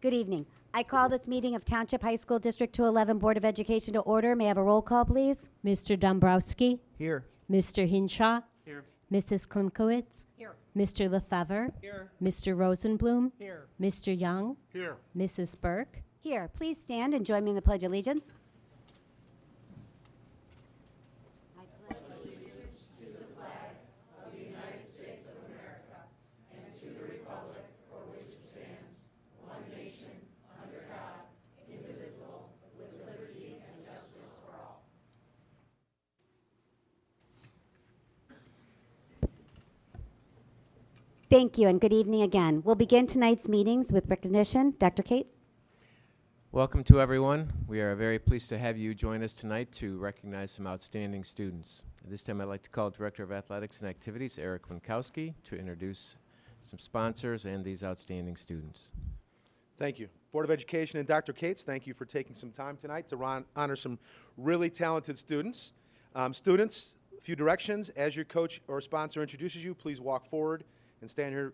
Good evening. I call this meeting of Township High School District 211 Board of Education to order. May I have a roll call, please? Mr. Dombrowski. Here. Mr. Hinshaw. Here. Mrs. Klimkowitz. Here. Mr. Lefevre. Here. Mr. Rosenblum. Here. Mr. Young. Here. Mrs. Burke. Here, please stand and join me in the Pledge of Allegiance. Thank you, and good evening again. We'll begin tonight's meetings with recognition. Dr. Cates? Welcome to everyone. We are very pleased to have you join us tonight to recognize some outstanding students. At this time, I'd like to call Director of Athletics and Activities, Eric Winkowski, to introduce some sponsors and these outstanding students. Thank you. Board of Education and Dr. Cates, thank you for taking some time tonight to honor some really talented students. Students, a few directions. As your coach or sponsor introduces you, please walk forward and stand here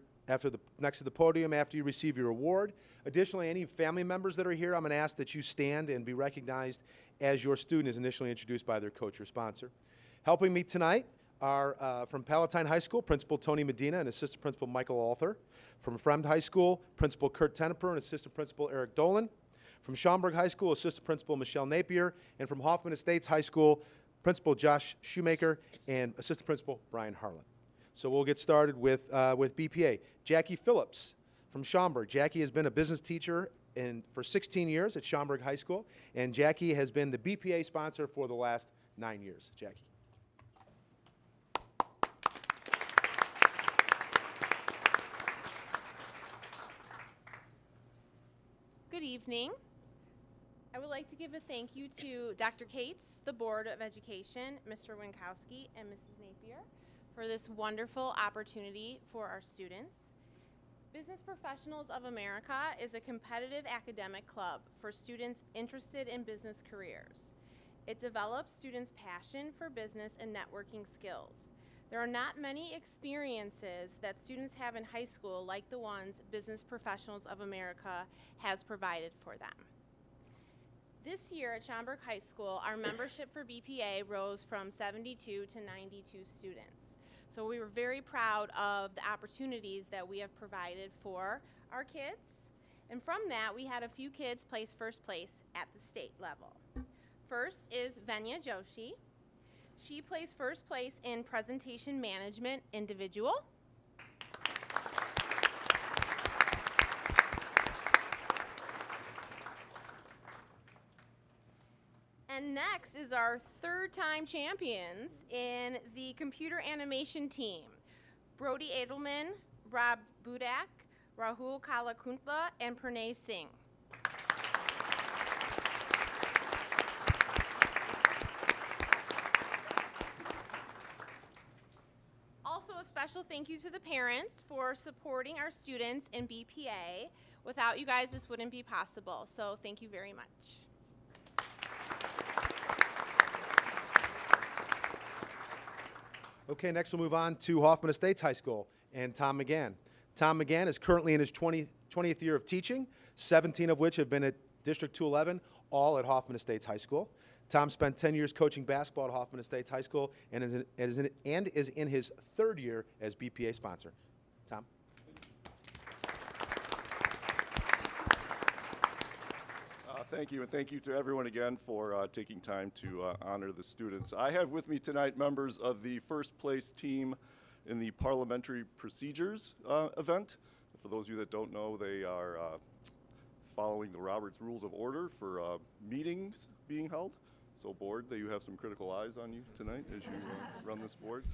next to the podium after you receive your award. Additionally, any family members that are here, I'm going to ask that you stand and be recognized as your student is initially introduced by their coach or sponsor. Helping me tonight are from Palatine High School, Principal Tony Medina and Assistant Principal Michael Alter. From Fremd High School, Principal Kurt Teneper and Assistant Principal Eric Dolan. From Schaumburg High School, Assistant Principal Michelle Napier. And from Hoffman Estates High School, Principal Josh Shoemaker and Assistant Principal Brian Harlan. So we'll get started with BPA. Jackie Phillips from Schaumburg. Jackie has been a business teacher for 16 years at Schaumburg High School, and Jackie has been the BPA sponsor for the last 9 years. Jackie. Good evening. I would like to give a thank you to Dr. Cates, the Board of Education, Mr. Winkowski, and Mrs. Napier for this wonderful opportunity for our students. Business Professionals of America is a competitive academic club for students interested in business careers. It develops students' passion for business and networking skills. There are not many experiences that students have in high school like the ones Business Professionals of America has provided for them. This year at Schaumburg High School, our membership for BPA rose from 72 to 92 students. So we were very proud of the opportunities that we have provided for our kids. And from that, we had a few kids place first place at the state level. First is Venya Joshi. She placed first place in Presentation Management Individual. And next is our third-time champions in the computer animation team. Brody Edelman, Rob Budak, Rahul Kalakuntla, and Pranay Singh. Also, a special thank you to the parents for supporting our students in BPA. Without you guys, this wouldn't be possible, so thank you very much. Okay, next we'll move on to Hoffman Estates High School and Tom McGann. Tom McGann is currently in his 20th year of teaching, 17 of which have been at District 211, all at Hoffman Estates High School. Tom spent 10 years coaching basketball at Hoffman Estates High School and is in his third year as BPA sponsor. Tom? Thank you, and thank you to everyone again for taking time to honor the students. I have with me tonight members of the first place team in the parliamentary procedures event. For those of you that don't know, they are following the Roberts Rules of Order for meetings being held. So board, that you have some critical eyes on you tonight as you run this board.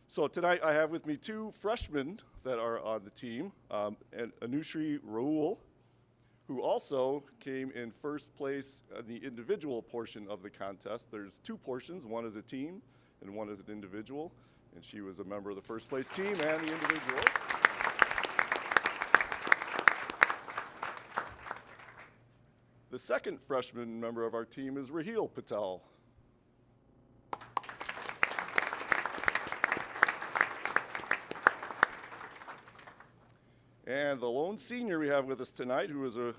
So tonight I have with me two freshmen that are on the team, and Anushri Raul, who also came in first place in the individual portion of the contest. There's two portions, one as a team and one as an individual, and she was a member of the first place team and the individual. The second freshman member of our team is Raheel Patel. And the lone senior we have with us tonight, who is a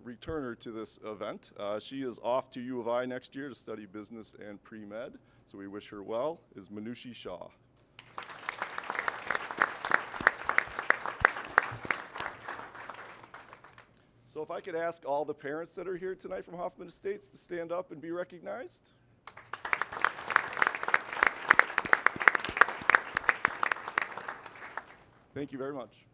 returner to this event, she is off to U of I next year to study business and pre-med, so we wish her well, is Manushi Shah. So if I could ask all the parents that are here tonight from Hoffman Estates to stand up and be recognized. Thank you very much.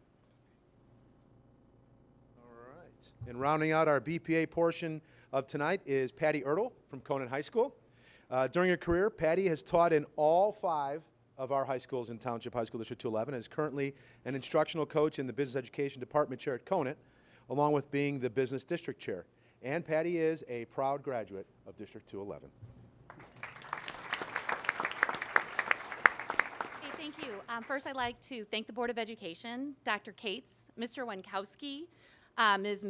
All right. And rounding out our BPA portion of tonight is Patty Ertl from Conant High School. During her career, Patty has taught in all 5 of our high schools in Township High School District 211 and is currently an instructional coach in the Business Education Department chair at Conant, along with being the Business District Chair. And Patty is a proud graduate of District 211. Hey, thank you. First, I'd like to thank the Board of Education, Dr. Cates, Mr. Wankowski, Ms.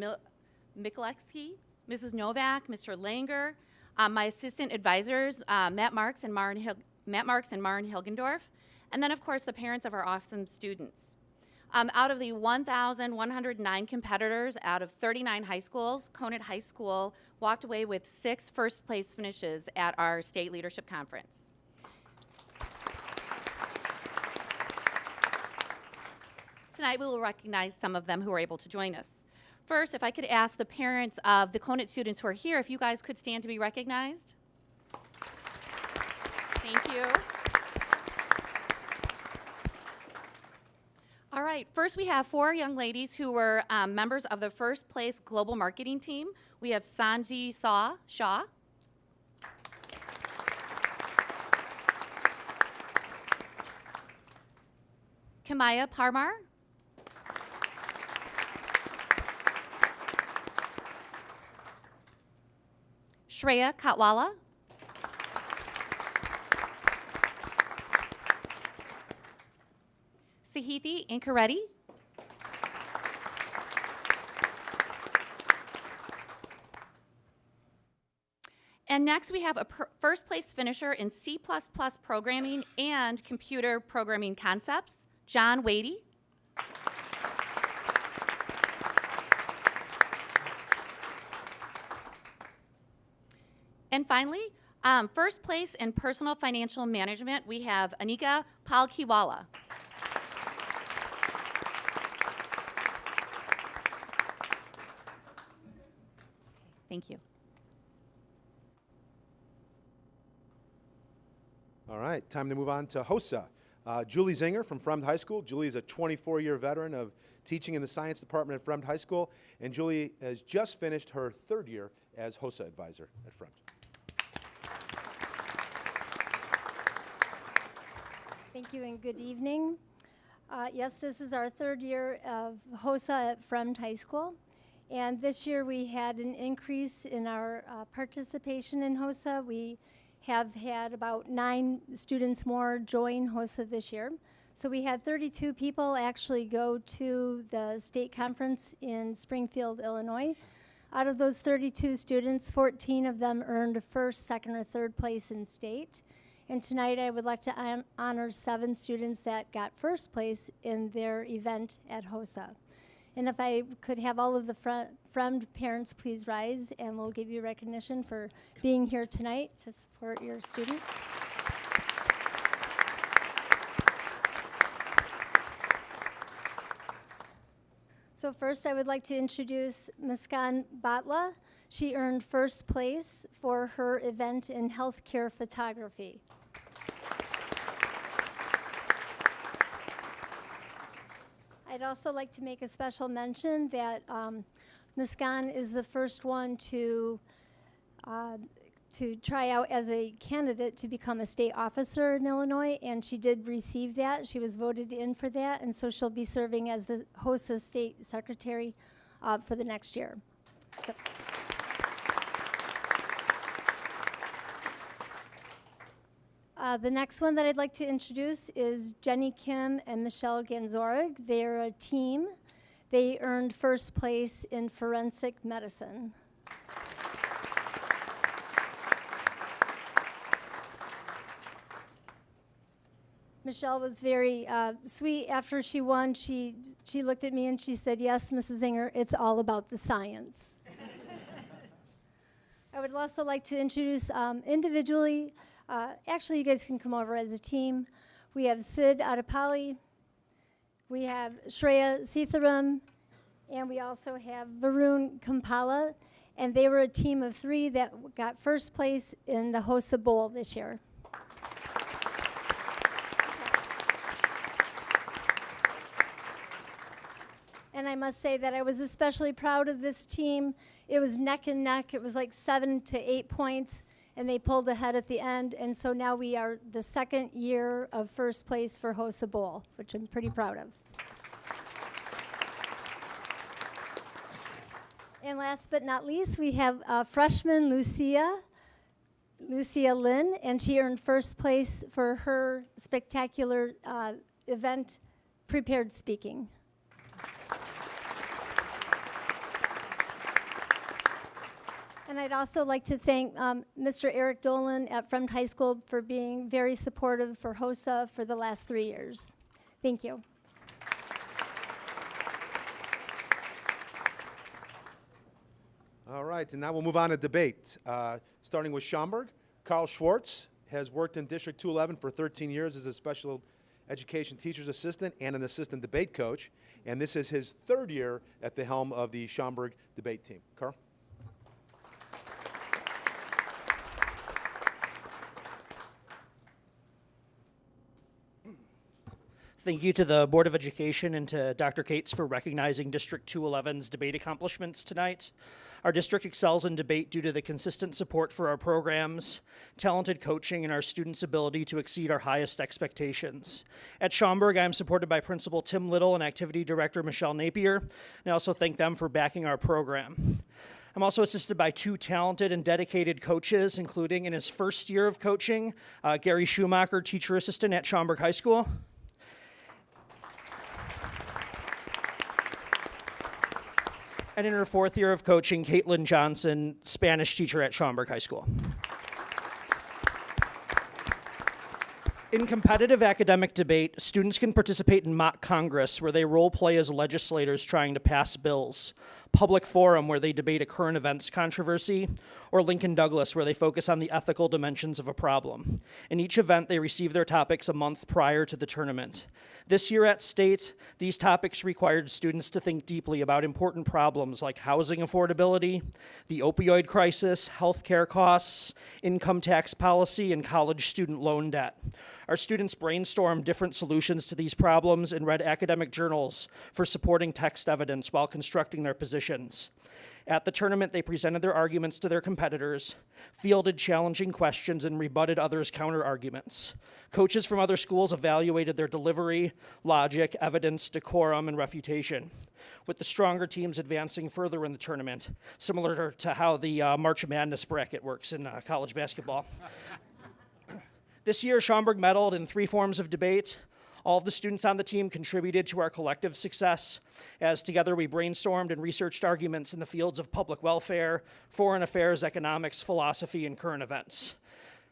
Mikulecki, Mrs. Novak, Mr. Langer, my assistant advisors, Matt Marks and Maren Hilgendorf, and then, of course, the parents of our awesome students. Out of the 1,109 competitors out of 39 high schools, Conant High School walked away with 6 first-place finishes at our state leadership conference. Tonight, we will recognize some of them who are able to join us. First, if I could ask the parents of the Conant students who are here, if you guys could stand to be recognized. Thank you. All right, first we have 4 young ladies who were members of the first place global marketing team. We have Sanji Shah. Kamaya Parmar. Shreya Katwala. Sahiti Inkareddy. And next we have a first place finisher in C++ programming and computer programming concepts, John Wadey. And finally, first place in personal financial management, we have Anika Palkiwala. Thank you. All right, time to move on to HOSA. Julie Zinger from Fremd High School. Julie is a 24-year veteran of teaching in the science department at Fremd High School, and Julie has just finished her 3rd year as HOSA advisor at Fremd. Thank you and good evening. Yes, this is our 3rd year of HOSA at Fremd High School. And this year we had an increase in our participation in HOSA. We have had about 9 students more join HOSA this year. So we had 32 people actually go to the state conference in Springfield, Illinois. Out of those 32 students, 14 of them earned 1st, 2nd, or 3rd place in state. And tonight I would like to honor 7 students that got 1st place in their event at HOSA. And if I could have all of the Fremd parents please rise, and we'll give you recognition for being here tonight to support your students. So first I would like to introduce Muskan Batla. She earned 1st place for her event in healthcare photography. I'd also like to make a special mention that Muskan is the first one to try out as a candidate to become a state officer in Illinois, and she did receive that. She was voted in for that, and so she'll be serving as the HOSA state secretary for the next year. So. The next one that I'd like to introduce is Jenny Kim and Michelle Ganzorig. They're a team. They earned 1st place in forensic medicine. Michelle was very sweet after she won. She looked at me and she said, "Yes, Mrs. Zinger, it's all about the science." I would also like to introduce individually, actually you guys can come over as a team. We have Sid Adapali, we have Shreya Sitharam, and we also have Varun Kampala, and they were a team of 3 that got first place in the HOSA Bowl this year. And I must say that I was especially proud of this team. It was neck and neck. It was like 7 to 8 points, and they pulled ahead at the end. And so now we are the 2nd year of first place for HOSA Bowl, which I'm pretty proud of. And last but not least, we have freshman Lucia Lynn, and she earned first place for her spectacular event, prepared speaking. And I'd also like to thank Mr. Eric Dolan at Fremd High School for being very supportive for HOSA for the last 3 years. Thank you. All right, and now we'll move on to debate. Starting with Schaumburg, Carl Schwartz has worked in District 211 for 13 years as a special education teacher's assistant and an assistant debate coach, and this is his 3rd year at the helm of the Schaumburg debate team. Carl? Thank you to the Board of Education and to Dr. Cates for recognizing District 211's debate accomplishments tonight. Our district excels in debate due to the consistent support for our programs, talented coaching, and our students' ability to exceed our highest expectations. At Schaumburg, I am supported by Principal Tim Little and Activity Director Michelle Napier, and I also thank them for backing our program. I'm also assisted by 2 talented and dedicated coaches, including in his 1st year of coaching, Gary Schumacher, teacher assistant at Schaumburg High School. And in her 4th year of coaching, Caitlin Johnson, Spanish teacher at Schaumburg High School. In competitive academic debate, students can participate in mock Congress, where they role play as legislators trying to pass bills, public forum, where they debate a current events controversy, or Lincoln Douglas, where they focus on the ethical dimensions of a problem. In each event, they receive their topics a month prior to the tournament. This year at State, these topics required students to think deeply about important problems like housing affordability, the opioid crisis, healthcare costs, income tax policy, and college student loan debt. Our students brainstormed different solutions to these problems and read academic journals for supporting text evidence while constructing their positions. At the tournament, they presented their arguments to their competitors, fielded challenging questions, and rebutted others' counter-arguments. Coaches from other schools evaluated their delivery, logic, evidence, decorum, and refutation, with the stronger teams advancing further in the tournament, similar to how the March Madness bracket works in college basketball. This year, Schaumburg medaled in 3 forms of debate. All of the students on the team contributed to our collective success, as together we brainstormed and researched arguments in the fields of public welfare, foreign affairs, economics, philosophy, and current events.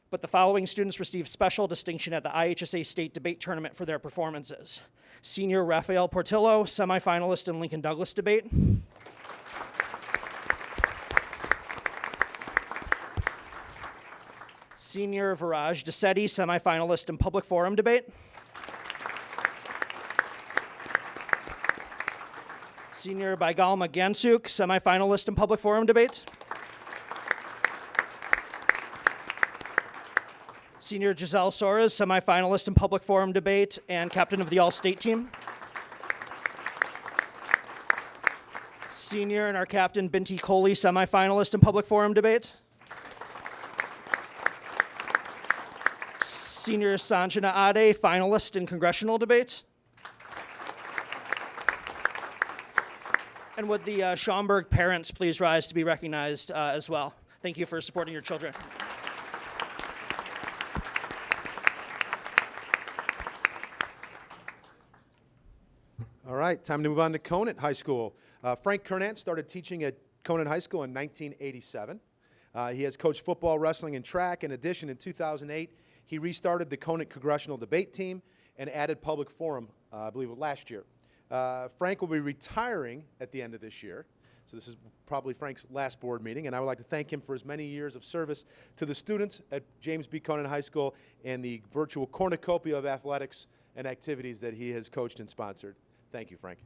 But the following students received special distinction at the IHSA State Debate Tournament for their performances. Senior Rafael Portillo, semifinalist in Lincoln Douglas debate. Senior Viraj Desetti, semifinalist in public forum debate. Senior Baigalma Gansuk, semifinalist in public forum debate. Senior Giselle Soares, semifinalist in public forum debate and captain of the all-state team. Senior and our captain Binti Kohli, semifinalist in public forum debate. Senior Sanjana Ade, finalist in congressional debate. And would the Schaumburg parents please rise to be recognized as well? Thank you for supporting your children. All right, time to move on to Conant High School. Frank Kernant started teaching at Conant High School in 1987. He has coached football, wrestling, and track. In addition, in 2008, he restarted the Conant Congressional Debate Team and added public forum, I believe, last year. Frank will be retiring at the end of this year, so this is probably Frank's last board meeting, and I would like to thank him for his many years of service to the students at James B. Conant High School and the virtual cornucopia of athletics and activities that he has coached and sponsored. Thank you, Frank.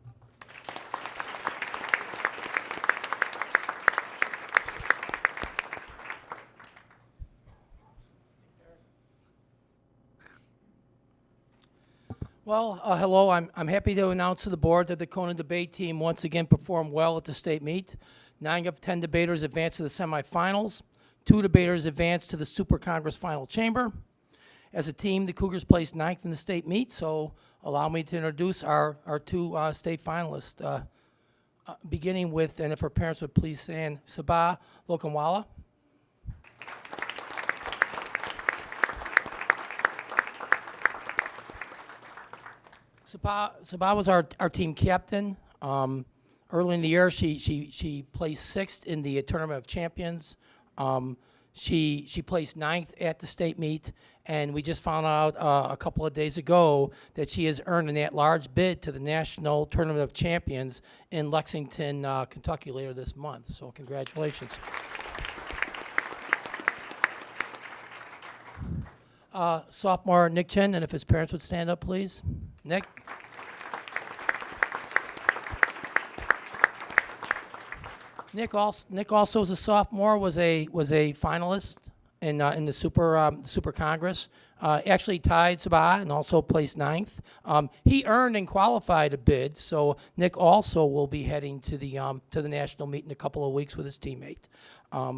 Well, hello. I'm happy to announce to the board that the Conant debate team once again performed well at the state meet. 9 of 10 debaters advanced to the semifinals. 2 debaters advanced to the Super Congress final chamber. As a team, the Cougars placed 9th in the state meet, so allow me to introduce our 2 state finalists, beginning with, and if our parents would please stand, Sabah Lokanwala. Sabah was our team captain. Early in the year, she placed 6th in the Tournament of Champions. She placed 9th at the state meet, and we just found out a couple of days ago that she has earned an at-large bid to the National Tournament of Champions in Lexington, Kentucky later this month. So congratulations. Sophomore Nick Chen, and if his parents would stand up, please. Nick. Nick also as a sophomore was a finalist in the Super Congress. Actually tied Sabah and also placed 9th. He earned and qualified a bid, so Nick also will be heading to the national meet in a couple of weeks with his teammate.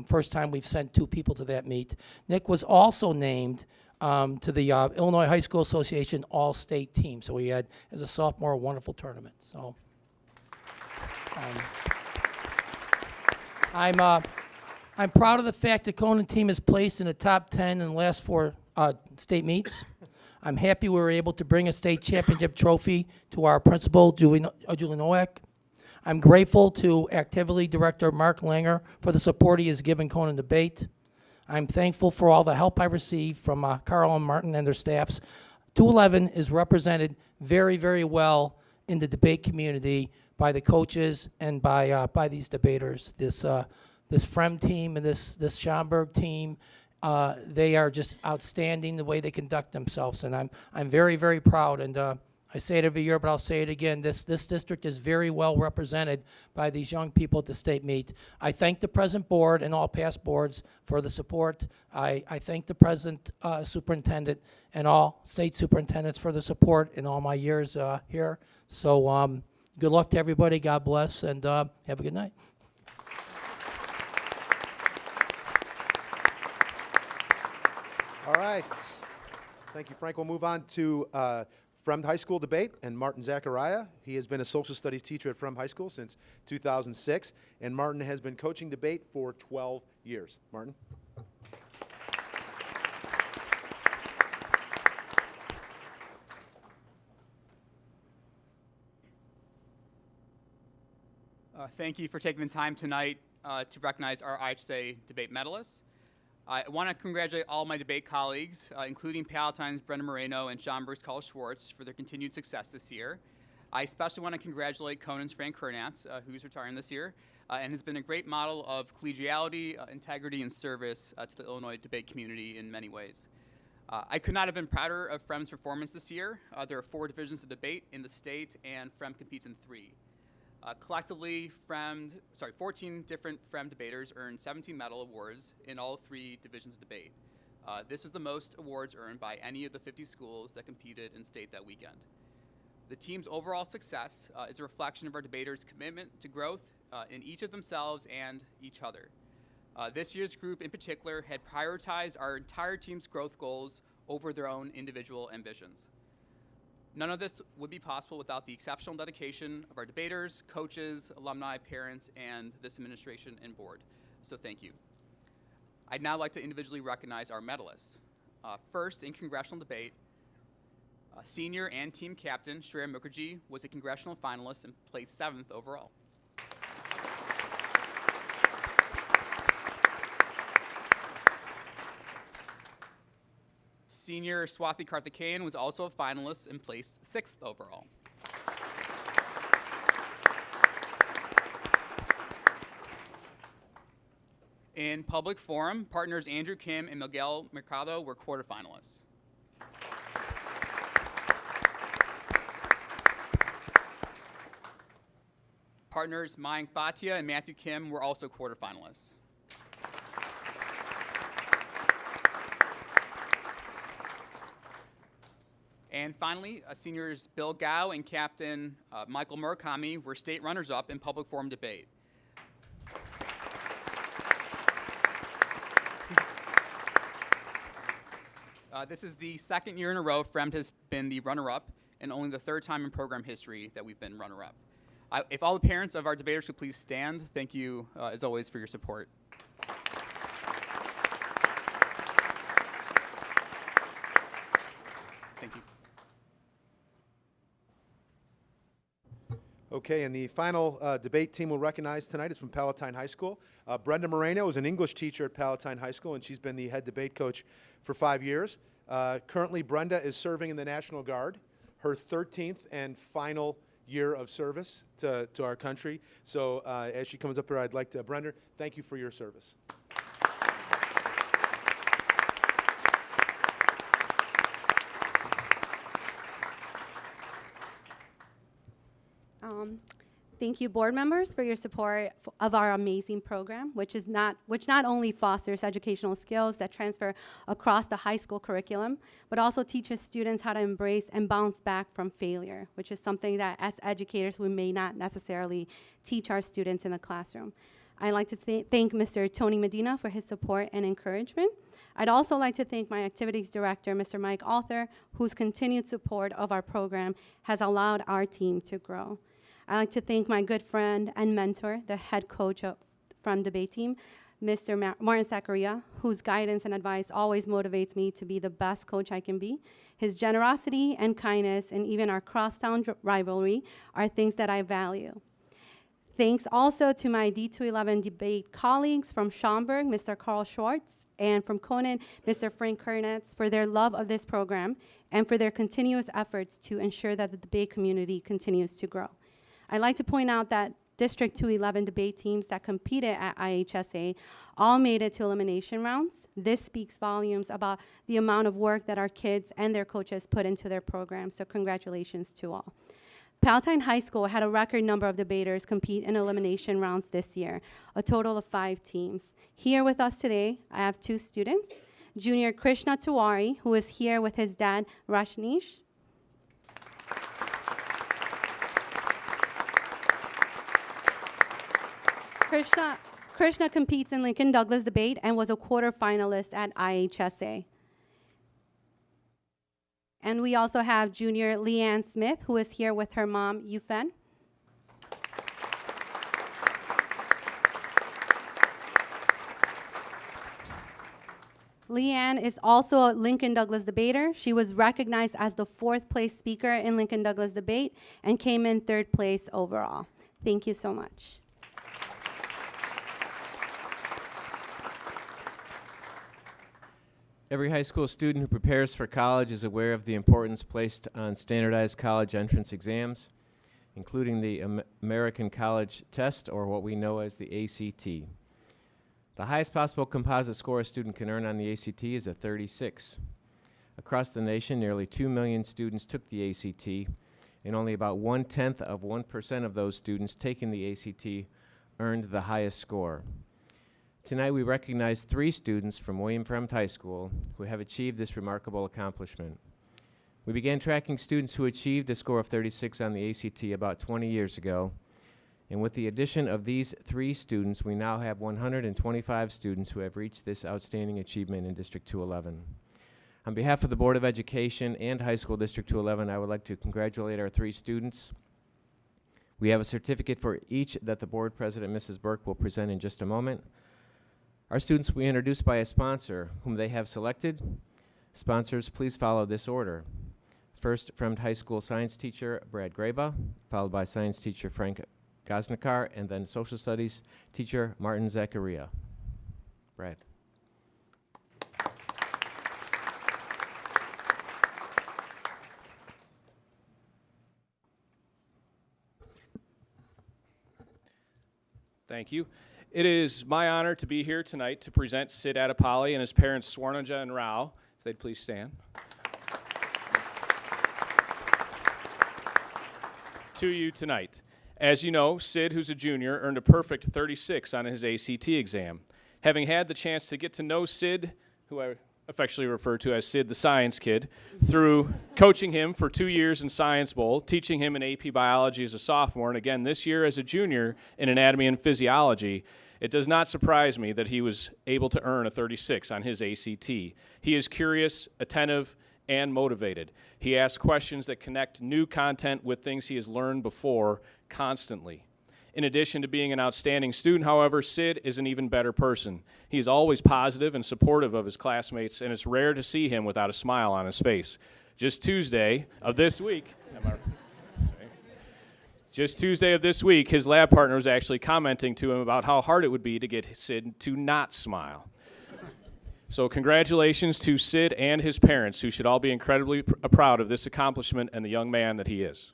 First time we've sent 2 people to that meet. Nick was also named to the Illinois High School Association All-State team. So we had, as a sophomore, a wonderful tournament. So I'm proud of the fact the Conant team is placed in the top 10 in the last 4 state meets. I'm happy we were able to bring a state championship trophy to our principal, Julie Nowak. I'm grateful to Activity Director Mark Langer for the support he has given Conant debate. I'm thankful for all the help I received from Carl and Martin and their staffs. 211 is represented very, very well in the debate community by the coaches and by these debaters. This FREM team and this Schaumburg team, they are just outstanding the way they conduct themselves, and I'm very, very proud. And I say it every year, but I'll say it again. This district is very well represented by these young people at the state meet. I thank the present board and all past boards for the support. I thank the present superintendent and all state superintendents for the support in all my years here. So good luck to everybody. God bless, and have a good night. All right. Thank you, Frank. We'll move on to Fremd High School debate and Martin Zachariah. He has been a social studies teacher at Fremd High School since 2006, and Martin has been coaching debate for 12 years. Martin? Thank you for taking the time tonight to recognize our IHSA debate medalists. I want to congratulate all my debate colleagues, including Palatine's Brendan Moreno and Schaumburg's Carl Schwartz, for their continued success this year. I especially want to congratulate Conant's Frank Kernatz, who's retiring this year, and has been a great model of collegiality, integrity, and service to the Illinois debate community in many ways. I could not have been prouder of FREM's performance this year. There are 4 divisions of debate in the state, and FREM competes in 3. Collectively, 14 different FREM debaters earned 17 medal awards in all 3 divisions of debate. This was the most awards earned by any of the 50 schools that competed in state that weekend. The team's overall success is a reflection of our debaters' commitment to growth in each of themselves and each other. This year's group in particular had prioritized our entire team's growth goals over their own individual ambitions. None of this would be possible without the exceptional dedication of our debaters, coaches, alumni, parents, and this administration and board. So thank you. I'd now like to individually recognize our medalists. First, in congressional debate, senior and team captain Shreya Mukherjee was a congressional finalist and placed 7th overall. Senior Swathi Karthikeyan was also a finalist and placed 6th overall. In public forum, partners Andrew Kim and Miguel Mercado were quarterfinalists. Partners Mayank Bhatia and Matthew Kim were also quarterfinalists. And finally, seniors Bill Gao and Captain Michael Murakami were state runners-up in public forum debate. This is the second year in a row Fremd has been the runner-up, and only the third time in program history that we've been runner-up. If all the parents of our debaters could please stand, thank you, as always, for your support. Thank you. Okay, and the final debate team we'll recognize tonight is from Palatine High School. Brenda Moreno is an English teacher at Palatine High School, and she's been the head debate coach for 5 years. Currently, Brenda is serving in the National Guard, her 13th and final year of service to our country. So as she comes up here, I'd like to, Brenda, thank you for your service. Thank you, board members, for your support of our amazing program, which not only fosters educational skills that transfer across the high school curriculum, but also teaches students how to embrace and bounce back from failure, which is something that as educators we may not necessarily teach our students in the classroom. I'd like to thank Mr. Tony Medina for his support and encouragement. I'd also like to thank my activities director, Mr. Mike Arthur, whose continued support of our program has allowed our team to grow. I'd like to thank my good friend and mentor, the head coach from debate team, Mr. Martin Zachariah, whose guidance and advice always motivates me to be the best coach I can be. His generosity and kindness and even our crosstown rivalry are things that I value. Thanks also to my D211 debate colleagues from Schaumburg, Mr. Carl Schwartz, and from Conan, Mr. Frank Kernetz, for their love of this program and for their continuous efforts to ensure that the debate community continues to grow. I'd like to point out that District 211 debate teams that competed at IHSA all made it to elimination rounds. This speaks volumes about the amount of work that our kids and their coaches put into their program, so congratulations to all. Palatine High School had a record number of debaters compete in elimination rounds this year, a total of 5 teams. Here with us today, I have 2 students, junior Krishna Tiwari, who is here with his dad, Rashnish. Krishna competes in Lincoln Douglas debate and was a quarterfinalist at IHSA. And we also have junior Leanne Smith, who is here with her mom, Yufen. Leanne is also a Lincoln Douglas debater. She was recognized as the 4th place speaker in Lincoln Douglas debate and came in 3rd place overall. Thank you so much. Every high school student who prepares for college is aware of the importance placed on standardized college entrance exams, including the American College Test, or what we know as the ACT. The highest possible composite score a student can earn on the ACT is a 36. Across the nation, nearly 2 million students took the ACT, and only about 0.1% of those students taking the ACT earned the highest score. Tonight we recognize 3 students from William Fremd High School who have achieved this remarkable accomplishment. We began tracking students who achieved a score of 36 on the ACT about 20 years ago, and with the addition of these 3 students, we now have 125 students who have reached this outstanding achievement in District 211. On behalf of the Board of Education and High School District 211, I would like to congratulate our 3 students. We have a certificate for each that the Board President, Mrs. Burke, will present in just a moment. Our students will be introduced by a sponsor whom they have selected. Sponsors, please follow this order. First, Fremd High School science teacher Brad Graba, followed by science teacher Frank Gosnikar, and then social studies teacher Martin Zachariah. Brad. Thank you. It is my honor to be here tonight to present Sid Adipali and his parents Swarnaja and Rao. If they'd please stand. To you tonight. As you know, Sid, who's a junior, earned a perfect 36 on his ACT exam. Having had the chance to get to know Sid, who I affectionately refer to as Sid the Science Kid, through coaching him for 2 years in Science Bowl, teaching him in AP Biology as a sophomore, and again this year as a junior in Anatomy and Physiology, it does not surprise me that he was able to earn a 36 on his ACT. He is curious, attentive, and motivated. He asks questions that connect new content with things he has learned before constantly. In addition to being an outstanding student, however, Sid is an even better person. He is always positive and supportive of his classmates, and it's rare to see him without a smile on his face. Just Tuesday of this week, his lab partner was actually commenting to him about how hard it would be to get Sid to not smile. So congratulations to Sid and his parents, who should all be incredibly proud of this accomplishment and the young man that he is.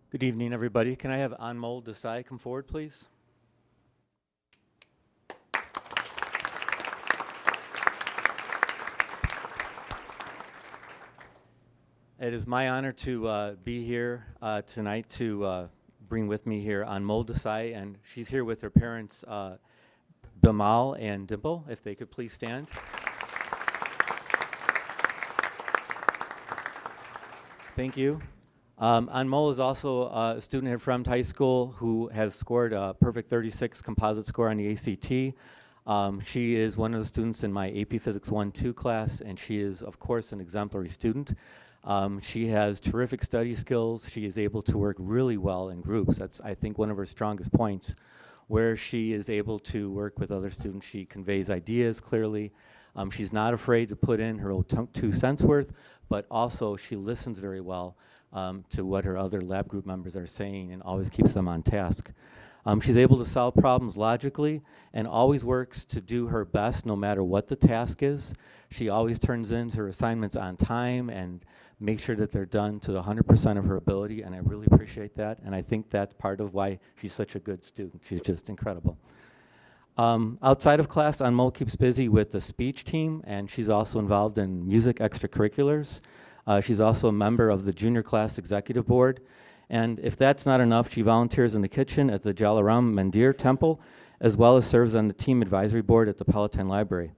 Good evening, everybody. Can I have Anmol Desai come forward, please? It is my honor to be here tonight to bring with me here Anmol Desai, and she's here with her parents, Bimal and Dimple, if they could please stand. Thank you. Anmol is also a student at Fremd High School who has scored a perfect 36 composite score on the ACT. She is one of the students in my AP Physics 1-2 class, and she is, of course, an exemplary student. She has terrific study skills. She is able to work really well in groups. That's, I think, one of her strongest points, where she is able to work with other students. She conveys ideas clearly. She's not afraid to put in her own 2 cents worth, but also she listens very well to what her other lab group members are saying and always keeps them on task. She's able to solve problems logically and always works to do her best no matter what the task is. She always turns in her assignments on time and makes sure that they're done to 100% of her ability, and I really appreciate that, and I think that's part of why she's such a good student. She's just incredible. Outside of class, Anmol keeps busy with the speech team, and she's also involved in music extracurriculars. She's also a member of the junior class executive board. And if that's not enough, she volunteers in the kitchen at the Jalaram Mandir Temple, as well as serves on the team advisory board at the Palatine Library.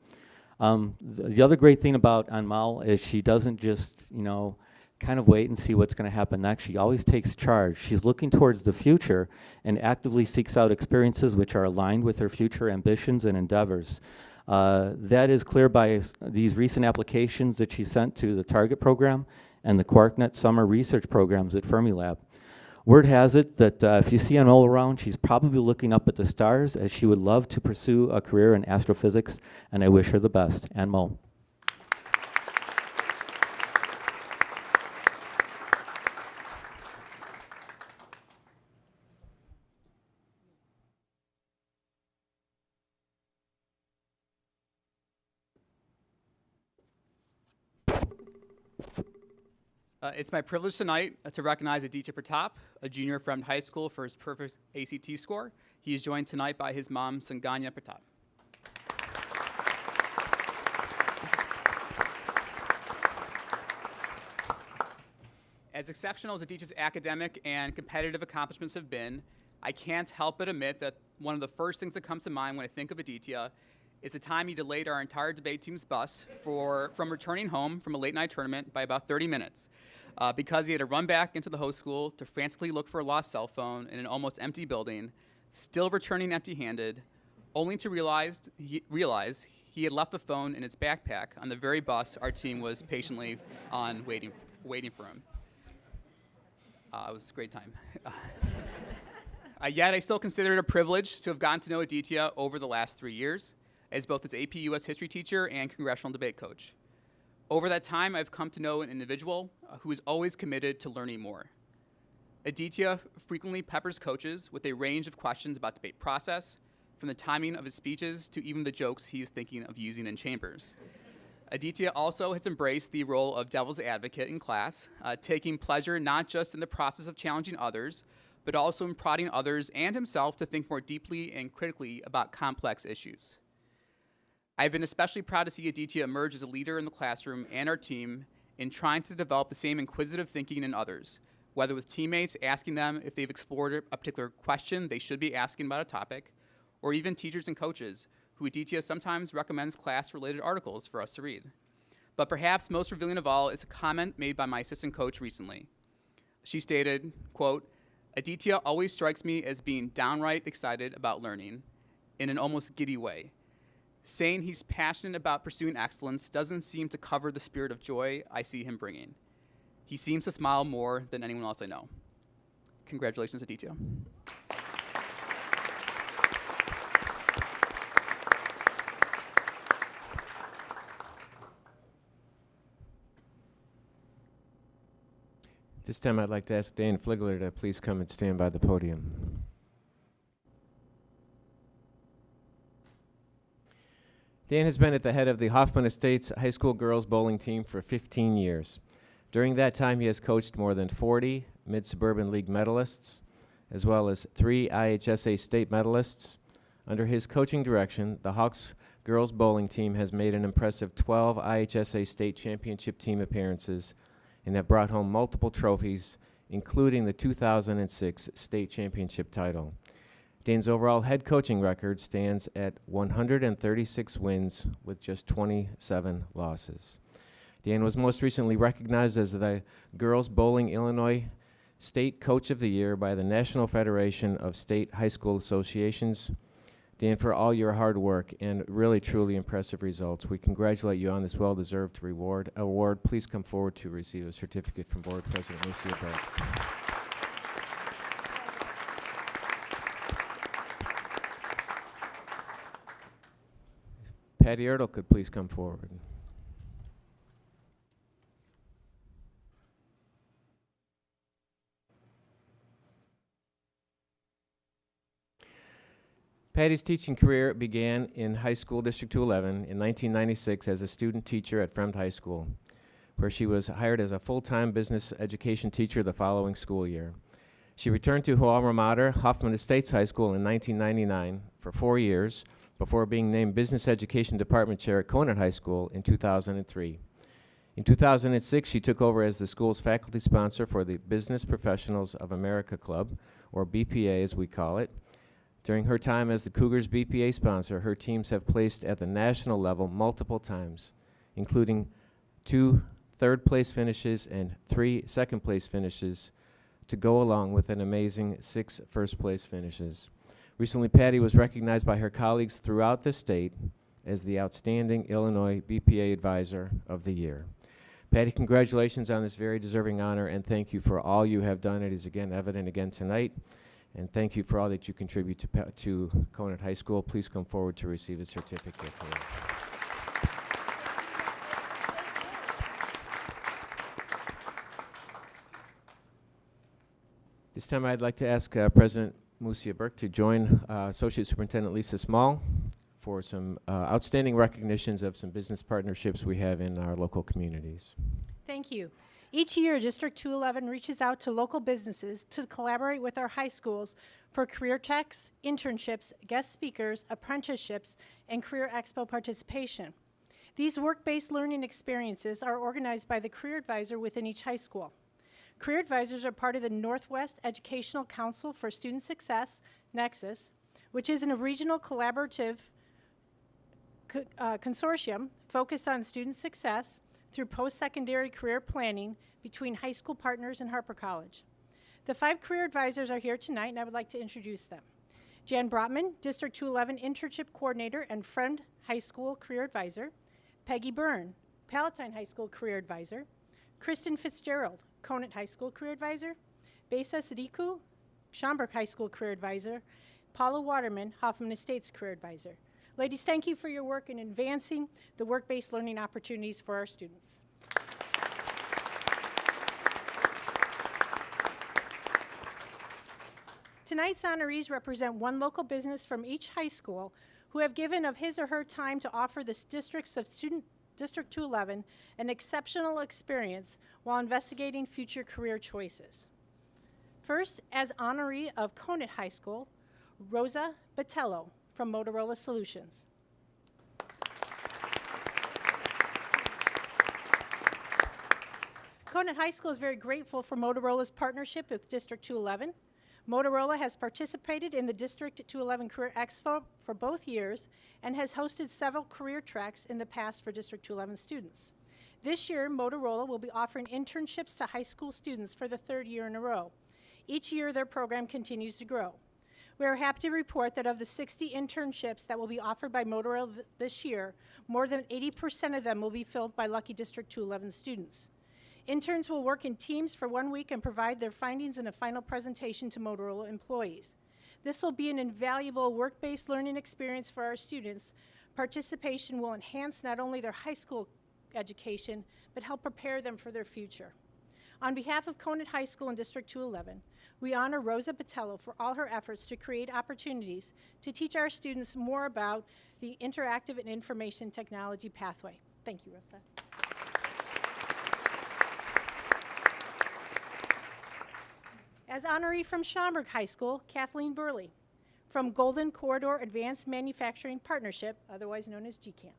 The other great thing about Anmol is she doesn't just, kind of wait and see what's going to happen next. She always takes charge. She's looking towards the future and actively seeks out experiences which are aligned with her future ambitions and endeavors. That is clear by these recent applications that she sent to the Target program and the QuarkNet summer research programs at Fermilab. Word has it that if you see Anmol around, she's probably looking up at the stars, as she would love to pursue a career in astrophysics, and I wish her the best. Anmol. It's my privilege tonight to recognize Aditya Pratap, a junior from high school, for his perfect ACT score. He is joined tonight by his mom, Sanganya Pratap. As exceptional as Aditya's academic and competitive accomplishments have been, I can't help but admit that one of the first things that comes to mind when I think of Aditya is the time he delayed our entire debate team's bus from returning home from a late night tournament by about 30 minutes. Because he had to run back into the host school to frantically look for a lost cell phone in an almost empty building, still returning empty-handed, only to realize he had left the phone in its backpack on the very bus our team was patiently on waiting for him. It was a great time. Yet I still consider it a privilege to have gotten to know Aditya over the last 3 years as both his AP US history teacher and congressional debate coach. Over that time, I've come to know an individual who is always committed to learning more. Aditya frequently peppers coaches with a range of questions about debate process, from the timing of his speeches to even the jokes he is thinking of using in chambers. Aditya also has embraced the role of devil's advocate in class, taking pleasure not just in the process of challenging others, but also in prodding others and himself to think more deeply and critically about complex issues. I've been especially proud to see Aditya emerge as a leader in the classroom and our team in trying to develop the same inquisitive thinking in others, whether with teammates asking them if they've explored a particular question they should be asking about a topic, or even teachers and coaches, who Aditya sometimes recommends class-related articles for us to read. But perhaps most revealing of all is a comment made by my assistant coach recently. She stated, quote, "Aditya always strikes me as being downright excited about learning in an almost giddy way. Saying he's passionate about pursuing excellence doesn't seem to cover the spirit of joy I see him bringing. He seems to smile more than anyone else I know." Congratulations, Aditya. This time I'd like to ask Dan Fligler to please come and stand by the podium. Dan has been at the head of the Hoffman Estates High School girls bowling team for 15 years. During that time, he has coached more than 40 Mid-Suburban League medalists, as well as 3 IHSA state medalists. Under his coaching direction, the Hawks girls bowling team has made an impressive 12 IHSA state championship team appearances and have brought home multiple trophies, including the 2006 state championship title. Dan's overall head coaching record stands at 136 wins with just 27 losses. Dan was most recently recognized as the Girls Bowling Illinois State Coach of the Year by the National Federation of State High School Associations. Dan, for all your hard work and really truly impressive results, we congratulate you on this well-deserved award. Please come forward to receive a certificate from Board President Lucia Burke. Patty Ertl could please come forward. Patty's teaching career began in high school District 211 in 1996 as a student teacher at Fremd High School, where she was hired as a full-time business education teacher the following school year. She returned to her alma mater, Hoffman Estates High School, in 1999 for 4 years before being named Business Education Department Chair at Conant High School in 2003. In 2006, she took over as the school's faculty sponsor for the Business Professionals of America Club, or BPA as we call it. During her time as the Cougars BPA sponsor, her teams have placed at the national level multiple times, including 2 third-place finishes and 3 second-place finishes to go along with an amazing 6 first-place finishes. Recently, Patty was recognized by her colleagues throughout the state as the Outstanding Illinois BPA Advisor of the Year. Patty, congratulations on this very deserving honor, and thank you for all you have done. It is again evident again tonight. And thank you for all that you contribute to Conant High School. Please come forward to receive a certificate. This time I'd like to ask President Lucia Burke to join Associate Superintendent Lisa Small for some outstanding recognitions of some business partnerships we have in our local communities. Thank you. Each year, District 211 reaches out to local businesses to collaborate with our high schools for career techs, internships, guest speakers, apprenticeships, and career expo participation. These work-based learning experiences are organized by the career advisor within each high school. Career advisors are part of the Northwest Educational Council for Student Success, Nexus, which is a regional collaborative consortium focused on student success through post-secondary career planning between high school partners and Harper College. The 5 career advisors are here tonight, and I would like to introduce them. Jan Brotman, District 211 Internship Coordinator and Fremd High School Career Advisor. Peggy Byrne, Palatine High School Career Advisor. Kristen Fitzgerald, Conant High School Career Advisor. Besa Sadiku, Schaumburg High School Career Advisor. Paula Waterman, Hoffman Estates Career Advisor. Ladies, thank you for your work in advancing the work-based learning opportunities for our students. Tonight's honorees represent one local business from each high school who have given of his or her time to offer the districts of District 211 an exceptional experience while investigating future career choices. First, as honoree of Conant High School, Rosa Botello from Motorola Solutions. Conant High School is very grateful for Motorola's partnership with District 211. Motorola has participated in the District 211 Career Expo for both years and has hosted several career tracks in the past for District 211 students. This year, Motorola will be offering internships to high school students for the third year in a row. Each year, their program continues to grow. We are happy to report that of the 60 internships that will be offered by Motorola this year, more than 80% of them will be filled by Lucky District 211 students. Interns will work in teams for 1 week and provide their findings in a final presentation to Motorola employees. This will be an invaluable work-based learning experience for our students. Participation will enhance not only their high school education, but help prepare them for their future. On behalf of Conant High School and District 211, we honor Rosa Botello for all her efforts to create opportunities to teach our students more about the interactive and information technology pathway. Thank you, Rosa. As honoree from Schaumburg High School, Kathleen Burley, from Golden Corridor Advanced Manufacturing Partnership, otherwise known as GCAMP.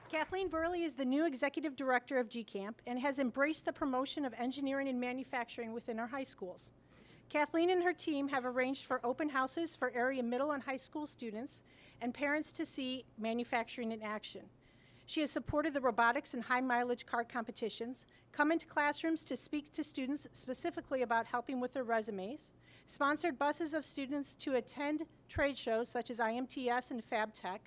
Kathleen Burley is the new executive director of GCAMP and has embraced the promotion of engineering and manufacturing within our high schools. Kathleen and her team have arranged for open houses for area middle and high school students and parents to see manufacturing in action. She has supported the robotics and high mileage car competitions, come into classrooms to speak to students specifically about helping with their resumes, sponsored buses of students to attend trade shows such as IMTS and FabTech,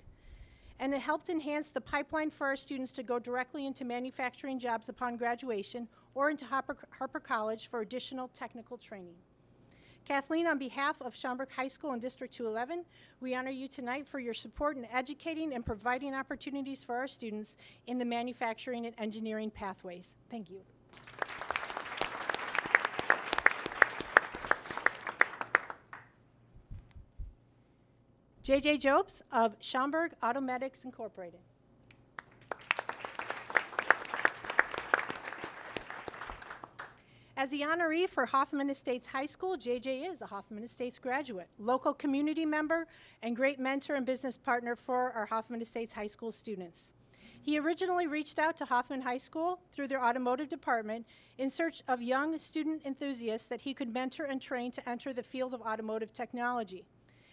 and it helped enhance the pipeline for our students to go directly into manufacturing jobs upon graduation or into Harper College for additional technical training. Kathleen, on behalf of Schaumburg High School and District 211, we honor you tonight for your support in educating and providing opportunities for our students in the manufacturing and engineering pathways. Thank you. J.J. Jobs of Schaumburg Automatics Incorporated. As the honoree for Hoffman Estates High School, JJ is a Hoffman Estates graduate, local community member, and great mentor and business partner for our Hoffman Estates High School students. He originally reached out to Hoffman High School through their automotive department in search of young student enthusiasts that he could mentor and train to enter the field of automotive technology.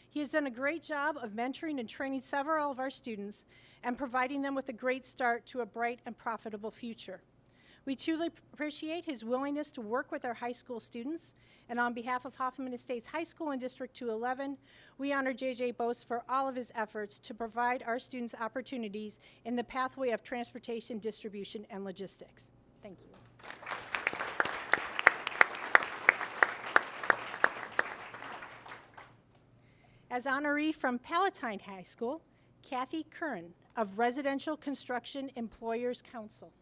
He has done a great job of mentoring and training several of our students and providing them with a great start to a bright and profitable future. We truly appreciate his willingness to work with our high school students, and on behalf of Hoffman Estates High School and District 211, we honor J.J. Bose for all of his efforts to provide our students opportunities in the pathway of transportation, distribution, and logistics. Thank you. As honoree from Palatine High School, Kathy Curran of Residential Construction Employers Council.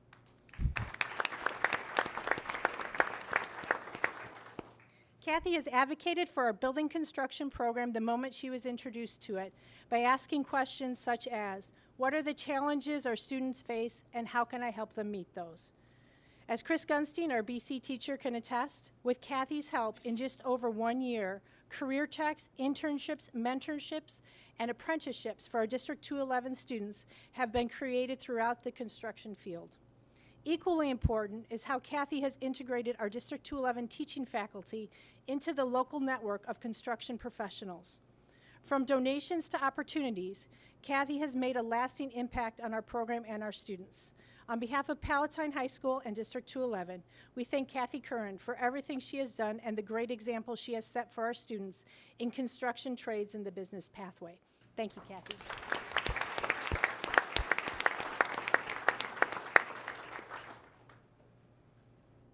Kathy has advocated for our building construction program the moment she was introduced to it by asking questions such as, what are the challenges our students face and how can I help them meet those? As Chris Gunstein, our BC teacher, can attest, with Kathy's help, in just over 1 year, career checks, internships, mentorships, and apprenticeships for our District 211 students have been created throughout the construction field. Equally important is how Kathy has integrated our District 211 teaching faculty into the local network of construction professionals. From donations to opportunities, Kathy has made a lasting impact on our program and our students. On behalf of Palatine High School and District 211, we thank Kathy Curran for everything she has done and the great example she has set for our students in construction trades and the business pathway. Thank you, Kathy.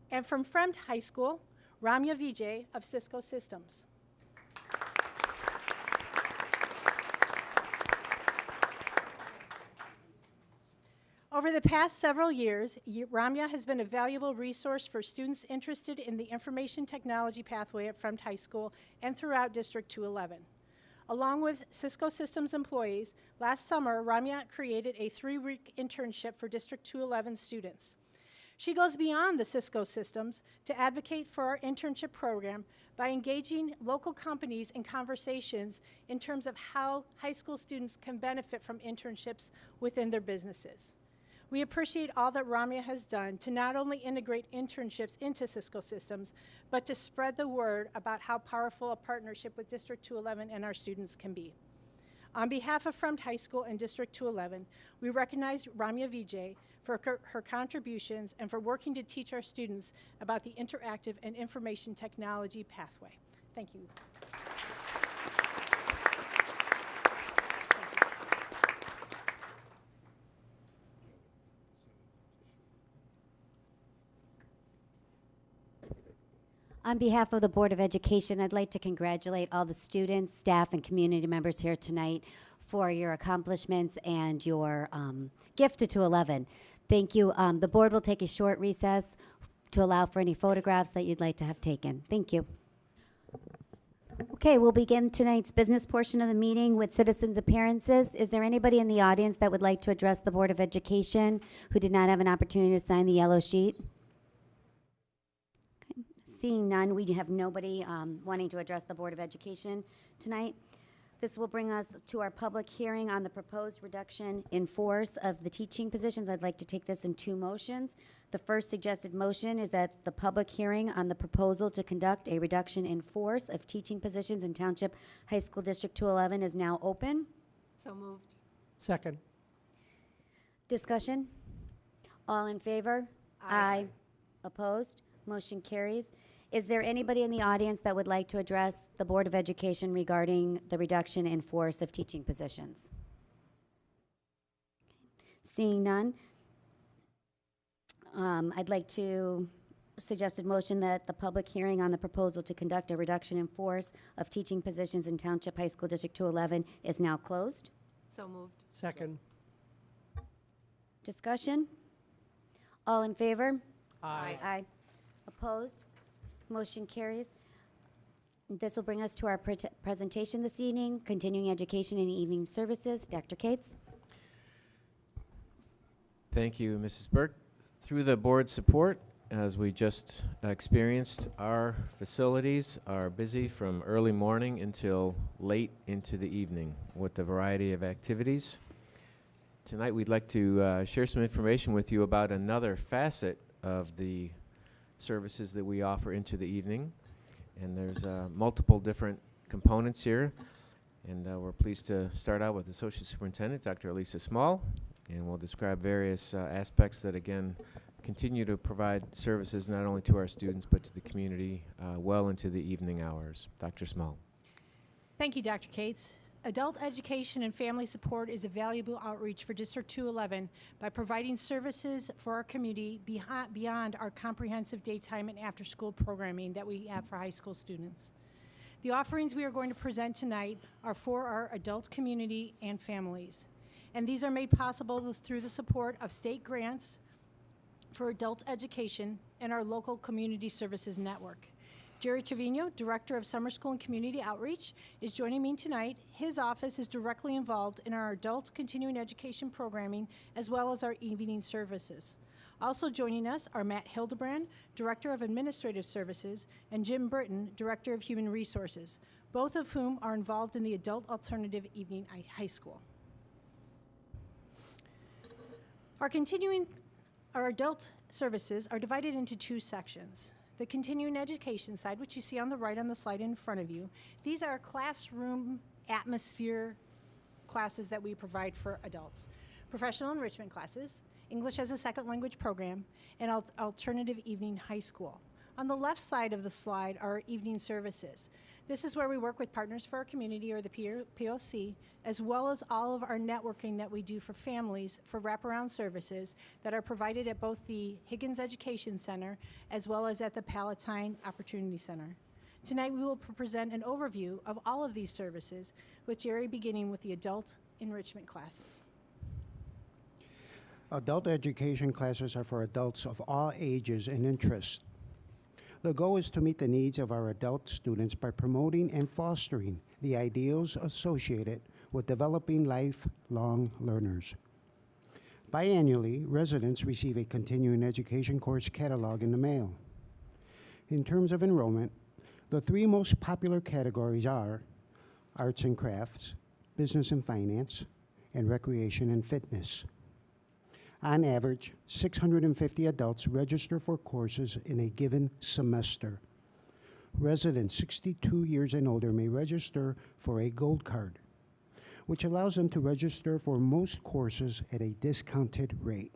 And from Fremd High School, Ramya Vijay of Cisco Systems. Over Over the past several years, Ramya has been a valuable resource for students interested in the information technology pathway at Fremd High School and throughout District 211. Along with Cisco Systems employees, last summer, Ramya created a 3-week internship for District 211 students. She goes beyond the Cisco Systems to advocate for our internship program by engaging local companies in conversations in terms of how high school students can benefit from internships within their businesses. We appreciate all that Ramya has done to not only integrate internships into Cisco Systems, but to spread the word about how powerful a partnership with District 211 and our students can be. On behalf of Fremd High School and District 211, we recognize Ramya Vijay for her contributions and for working to teach our students about the interactive and information technology pathway. Thank you. On behalf of the Board of Education, I'd like to congratulate all the students, staff, and community members here tonight for your accomplishments and your gift to 211. Thank you. The board will take a short recess to allow for any photographs that you'd like to have taken. Thank you. Okay, we'll begin tonight's business portion of the meeting with citizens' appearances. Is there anybody in the audience that would like to address the Board of Education who did not have an opportunity to sign the yellow sheet? Seeing none, we have nobody wanting to address the Board of Education tonight. This will bring us to our public hearing on the proposed reduction in force of the teaching positions. I'd like to take this in 2 motions. The first suggested motion is that the public hearing on the proposal to conduct a reduction in force of teaching positions in Township High School District 211 is now open. So moved. Second. Discussion? All in favor? Aye. Opposed? Motion carries. Is there anybody in the audience that would like to address the Board of Education regarding the reduction in force of teaching positions? Seeing none, I'd like to suggest a motion that the public hearing on the proposal to conduct a reduction in force of teaching positions in Township High School District 211 is now closed. So moved. Second. Discussion? All in favor? Aye. Aye. Opposed? Motion carries. This will bring us to our presentation this evening, continuing education and evening services. Dr. Cates. Thank you, Mrs. Burke. Through the board's support, as we just experienced, our facilities are busy from early morning until late into the evening with a variety of activities. Tonight we'd like to share some information with you about another facet of the services that we offer into the evening. And there's multiple different components here. And we're pleased to start out with Associate Superintendent, Dr. Elisa Small. And we'll describe various aspects that, again, continue to provide services not only to our students but to the community well into the evening hours. Dr. Small. Thank you, Dr. Cates. Adult education and family support is a valuable outreach for District 211 by providing services for our community beyond our comprehensive daytime and after-school programming that we have for high school students. The offerings we are going to present tonight are for our adult community and families, and these are made possible through the support of state grants for adult education and our local community services network. Jerry Trevino, Director of Summer School and Community Outreach, is joining me tonight. His office is directly involved in our adult continuing education programming as well as our evening services. Also joining us are Matt Hildebrand, Director of Administrative Services, and Jim Burton, Director of Human Resources, both of whom are involved in the Adult Alternative Evening High School. Our adult services are divided into 2 sections. The continuing education side, which you see on the right on the slide in front of you, these are classroom atmosphere classes that we provide for adults. Professional enrichment classes, English as a second language program, and alternative evening high school. On the left side of the slide are evening services. This is where we work with Partners for Our Community, or the POC, as well as all of our networking that we do for families for wraparound services that are provided at both the Higgins Education Center as well as at the Palatine Opportunity Center. Tonight we will present an overview of all of these services, with Jerry beginning with the adult enrichment classes. Adult education classes are for adults of all ages and interests. The goal is to meet the needs of our adult students by promoting and fostering the ideals associated with developing lifelong learners. Biannually, residents receive a continuing education course catalog in the mail. In terms of enrollment, the three most popular categories are arts and crafts, business and finance, and recreation and fitness. On average, 650 adults register for courses in a given semester. Residents 62 years and older may register for a gold card, which allows them to register for most courses at a discounted rate.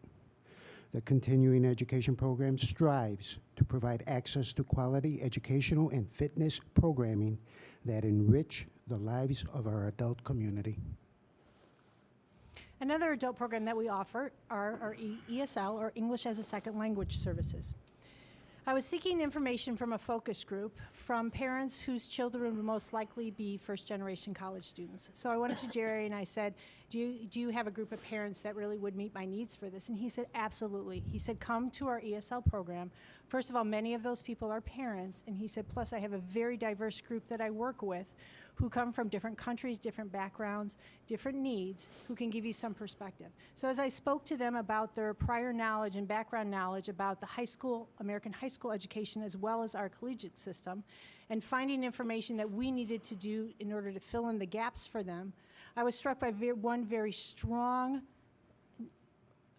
The continuing education program strives to provide access to quality educational and fitness programming that enrich the lives of our adult community. Another adult program that we offer are our ESL, or English as a Second Language services. I was seeking information from a focus group from parents whose children would most likely be first-generation college students. So I went up to Jerry and I said, do you have a group of parents that really would meet my needs for this? And he said, absolutely. He said, come to our ESL program. First of all, many of those people are parents. And he said, plus I have a very diverse group that I work with who come from different countries, different backgrounds, different needs, who can give you some perspective. So as I spoke to them about their prior knowledge and background knowledge about the high school, American high school education, as well as our collegiate system, and finding information that we needed to do in order to fill in the gaps for them, I was struck by one very strong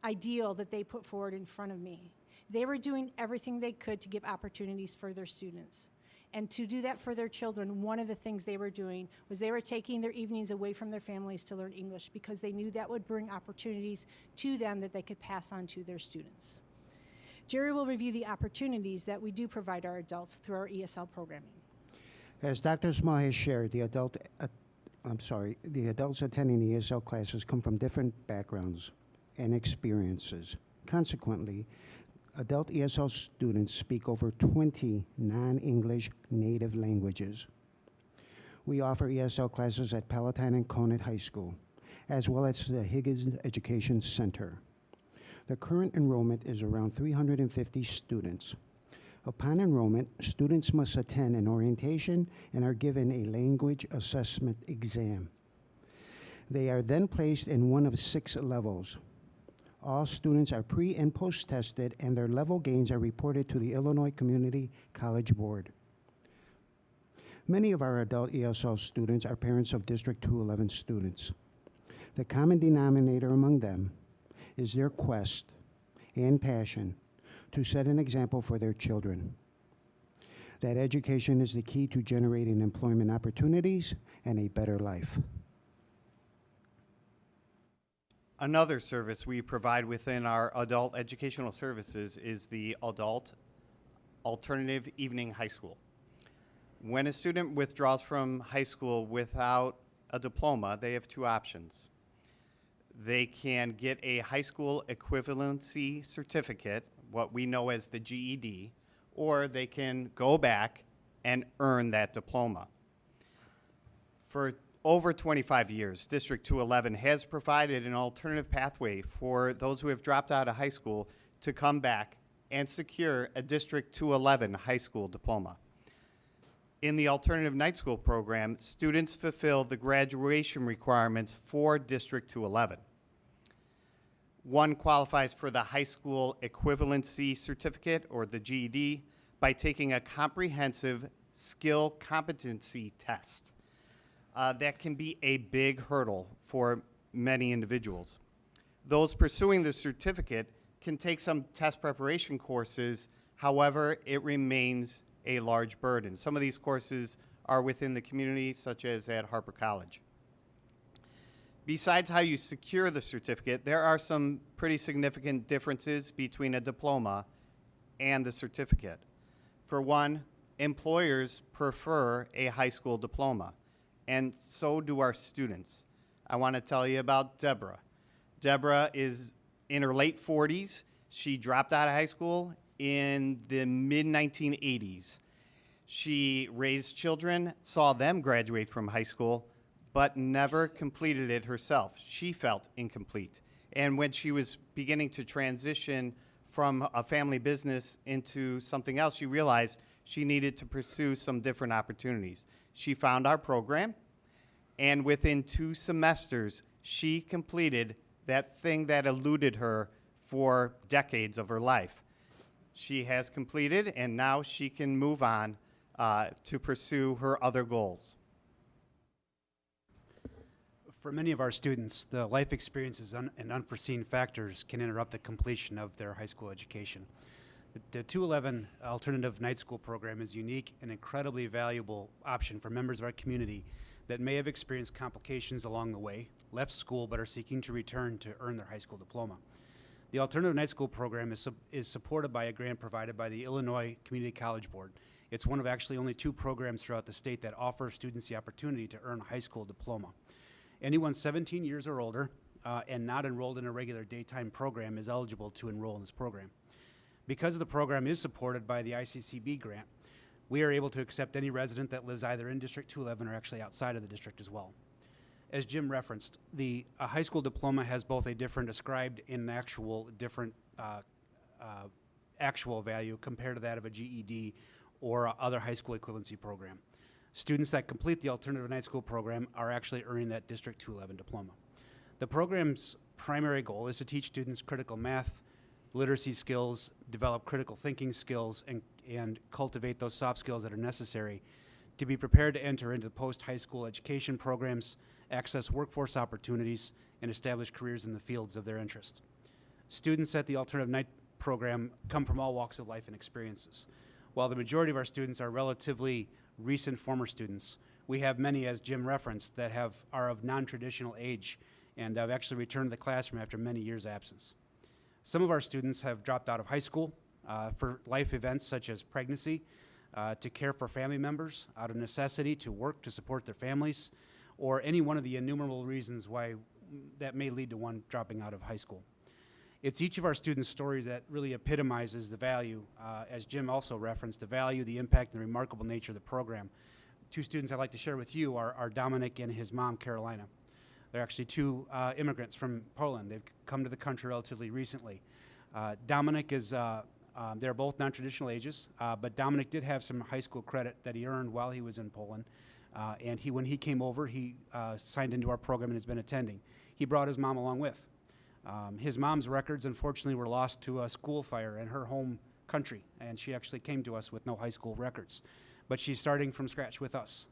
ideal that they put forward in front of me. They were doing everything they could to give opportunities for their students. And to do that for their children, one of the things they were doing was they were taking their evenings away from their families to learn English because they knew that would bring opportunities to them that they could pass on to their students. Jerry will review the opportunities that we do provide our adults through our ESL programming. As Dr. Small has shared, the adults attending the ESL classes come from different backgrounds and experiences. Consequently, adult ESL students speak over 20 non-English native languages. We offer ESL classes at Palatine and Conant High School, as well as the Higgins Education Center. The current enrollment is around 350 students. Upon enrollment, students must attend an orientation and are given a language assessment exam. They are then placed in one of 6 levels. All students are pre- and post-tested, and their level gains are reported to the Illinois Community College Board. Many of our adult ESL students are parents of District 211 students. The common denominator among them is their quest and passion to set an example for their children. That education is the key to generating employment opportunities and a better life. Another service we provide within our adult educational services is the Adult Alternative Evening High School. When a student withdraws from high school without a diploma, they have 2 options. They can get a high school equivalency certificate, what we know as the GED, or they can go back and earn that diploma. For over 25 years, District 211 has provided an alternative pathway for those who have dropped out of high school to come back and secure a District 211 high school diploma. In the Alternative Night School program, students fulfill the graduation requirements for District 211. One qualifies for the High School Equivalency Certificate, or the GED, by taking a comprehensive skill competency test. That can be a big hurdle for many individuals. Those pursuing the certificate can take some test preparation courses. However, it remains a large burden. Some of these courses are within the community, such as at Harper College. Besides how you secure the certificate, there are some pretty significant differences between a diploma and the certificate. For one, employers prefer a high school diploma, and so do our students. I want to tell you about Deborah. Deborah is in her late 40s. She dropped out of high school in the mid-1980s. She raised children, saw them graduate from high school, but never completed it herself. She felt incomplete. And when she was beginning to transition from a family business into something else, she realized she needed to pursue some different opportunities. She found our program, and within 2 semesters, she completed that thing that eluded her for decades of her life. She has completed, and now she can move on to pursue her other goals. For many of our students, the life experiences and unforeseen factors can interrupt the completion of their high school education. The 211 Alternative Night School program is unique and incredibly valuable option for members of our community that may have experienced complications along the way, left school, but are seeking to return to earn their high school diploma. The Alternative Night School program is supported by a grant provided by the Illinois Community College Board. It's one of actually only 2 programs throughout the state that offer students the opportunity to earn a high school diploma. Anyone 17 years or older and not enrolled in a regular daytime program is eligible to enroll in this program. Because the program is supported by the ICCB grant, we are able to accept any resident that lives either in District 211 or actually outside of the district as well. As Jim referenced, the high school diploma has both a different ascribed and actual different actual value compared to that of a GED or other high school equivalency program. Students that complete the Alternative Night School program are actually earning that District 211 diploma. The program's primary goal is to teach students critical math, literacy skills, develop critical thinking skills, and cultivate those soft skills that are necessary to be prepared to enter into post-high school education programs, access workforce opportunities, and establish careers in the fields of their interest. Students at the Alternative Night program come from all walks of life and experiences. While the majority of our students are relatively recent former students, we have many, as Jim referenced, that are of non-traditional age and have actually returned to the classroom after many years' absence. Some of our students have dropped out of high school for life events such as pregnancy, to care for family members, out of necessity to work to support their families, or any one of the innumerable reasons why that may lead to one dropping out of high school. It's each of our students' stories that really epitomizes the value, as Jim also referenced, the value, the impact, and the remarkable nature of the program. 2 students I'd like to share with you are Dominic and his mom, Carolina. They're actually 2 immigrants from Poland. They've come to the country relatively recently. Dominic is, they're both non-traditional ages, but Dominic did have some high school credit that he earned while he was in Poland. And when he came over, he signed into our program and has been attending. He brought his mom along with. His mom's records, unfortunately, were lost to a school fire in her home country, and she actually came to us with no high school records. But she's starting from scratch with us,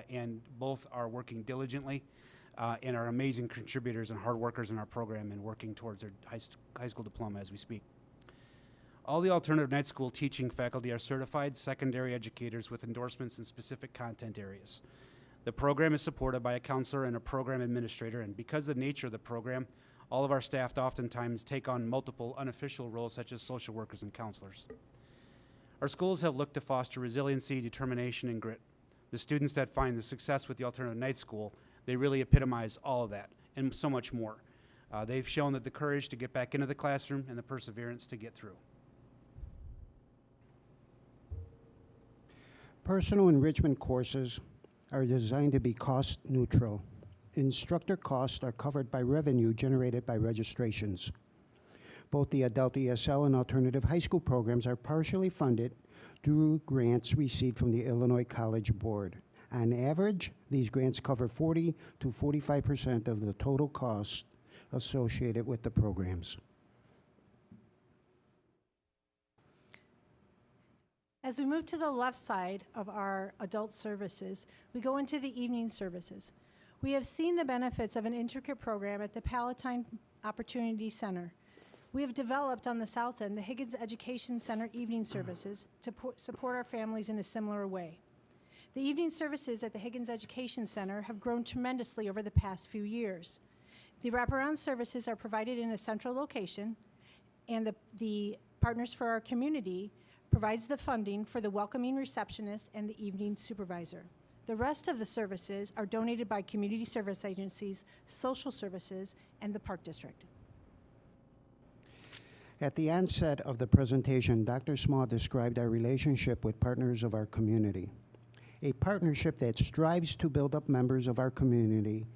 and both are working diligently and are amazing contributors and hard workers in our program and working towards their high school diploma as we speak. All the Alternative Night School teaching faculty are certified secondary educators with endorsements in specific content areas. The program is supported by a counselor and a program administrator, and because of the nature of the program, all of our staff oftentimes take on multiple unofficial roles such as social workers and counselors. Our schools have looked to foster resiliency, determination, and grit. The students that find the success with the Alternative Night School, they really epitomize all of that and so much more. They've shown that the courage to get back into the classroom and the perseverance to get through. Personal enrichment courses are designed to be cost neutral. Instructor costs are covered by revenue generated by registrations. Both the adult ESL and alternative high school programs are partially funded through grants received from the Illinois College Board. On average, these grants cover 40 to 45% of the total costs associated with the programs. As we move to the left side of our adult services, we go into the evening services. We have seen the benefits of an intricate program at the Palatine Opportunity Center. We have developed on the south end the Higgins Education Center evening services to support our families in a similar way. The evening services at the Higgins Education Center have grown tremendously over the past few years. The wraparound services are provided in a central location, and the Partners for Our Community provides the funding for the welcoming receptionist and the evening supervisor. The rest of the services are donated by community service agencies, social services, and the Park District. At the onset of the presentation, Dr. Small described our relationship with partners of our community. A partnership that strives to build up members of our community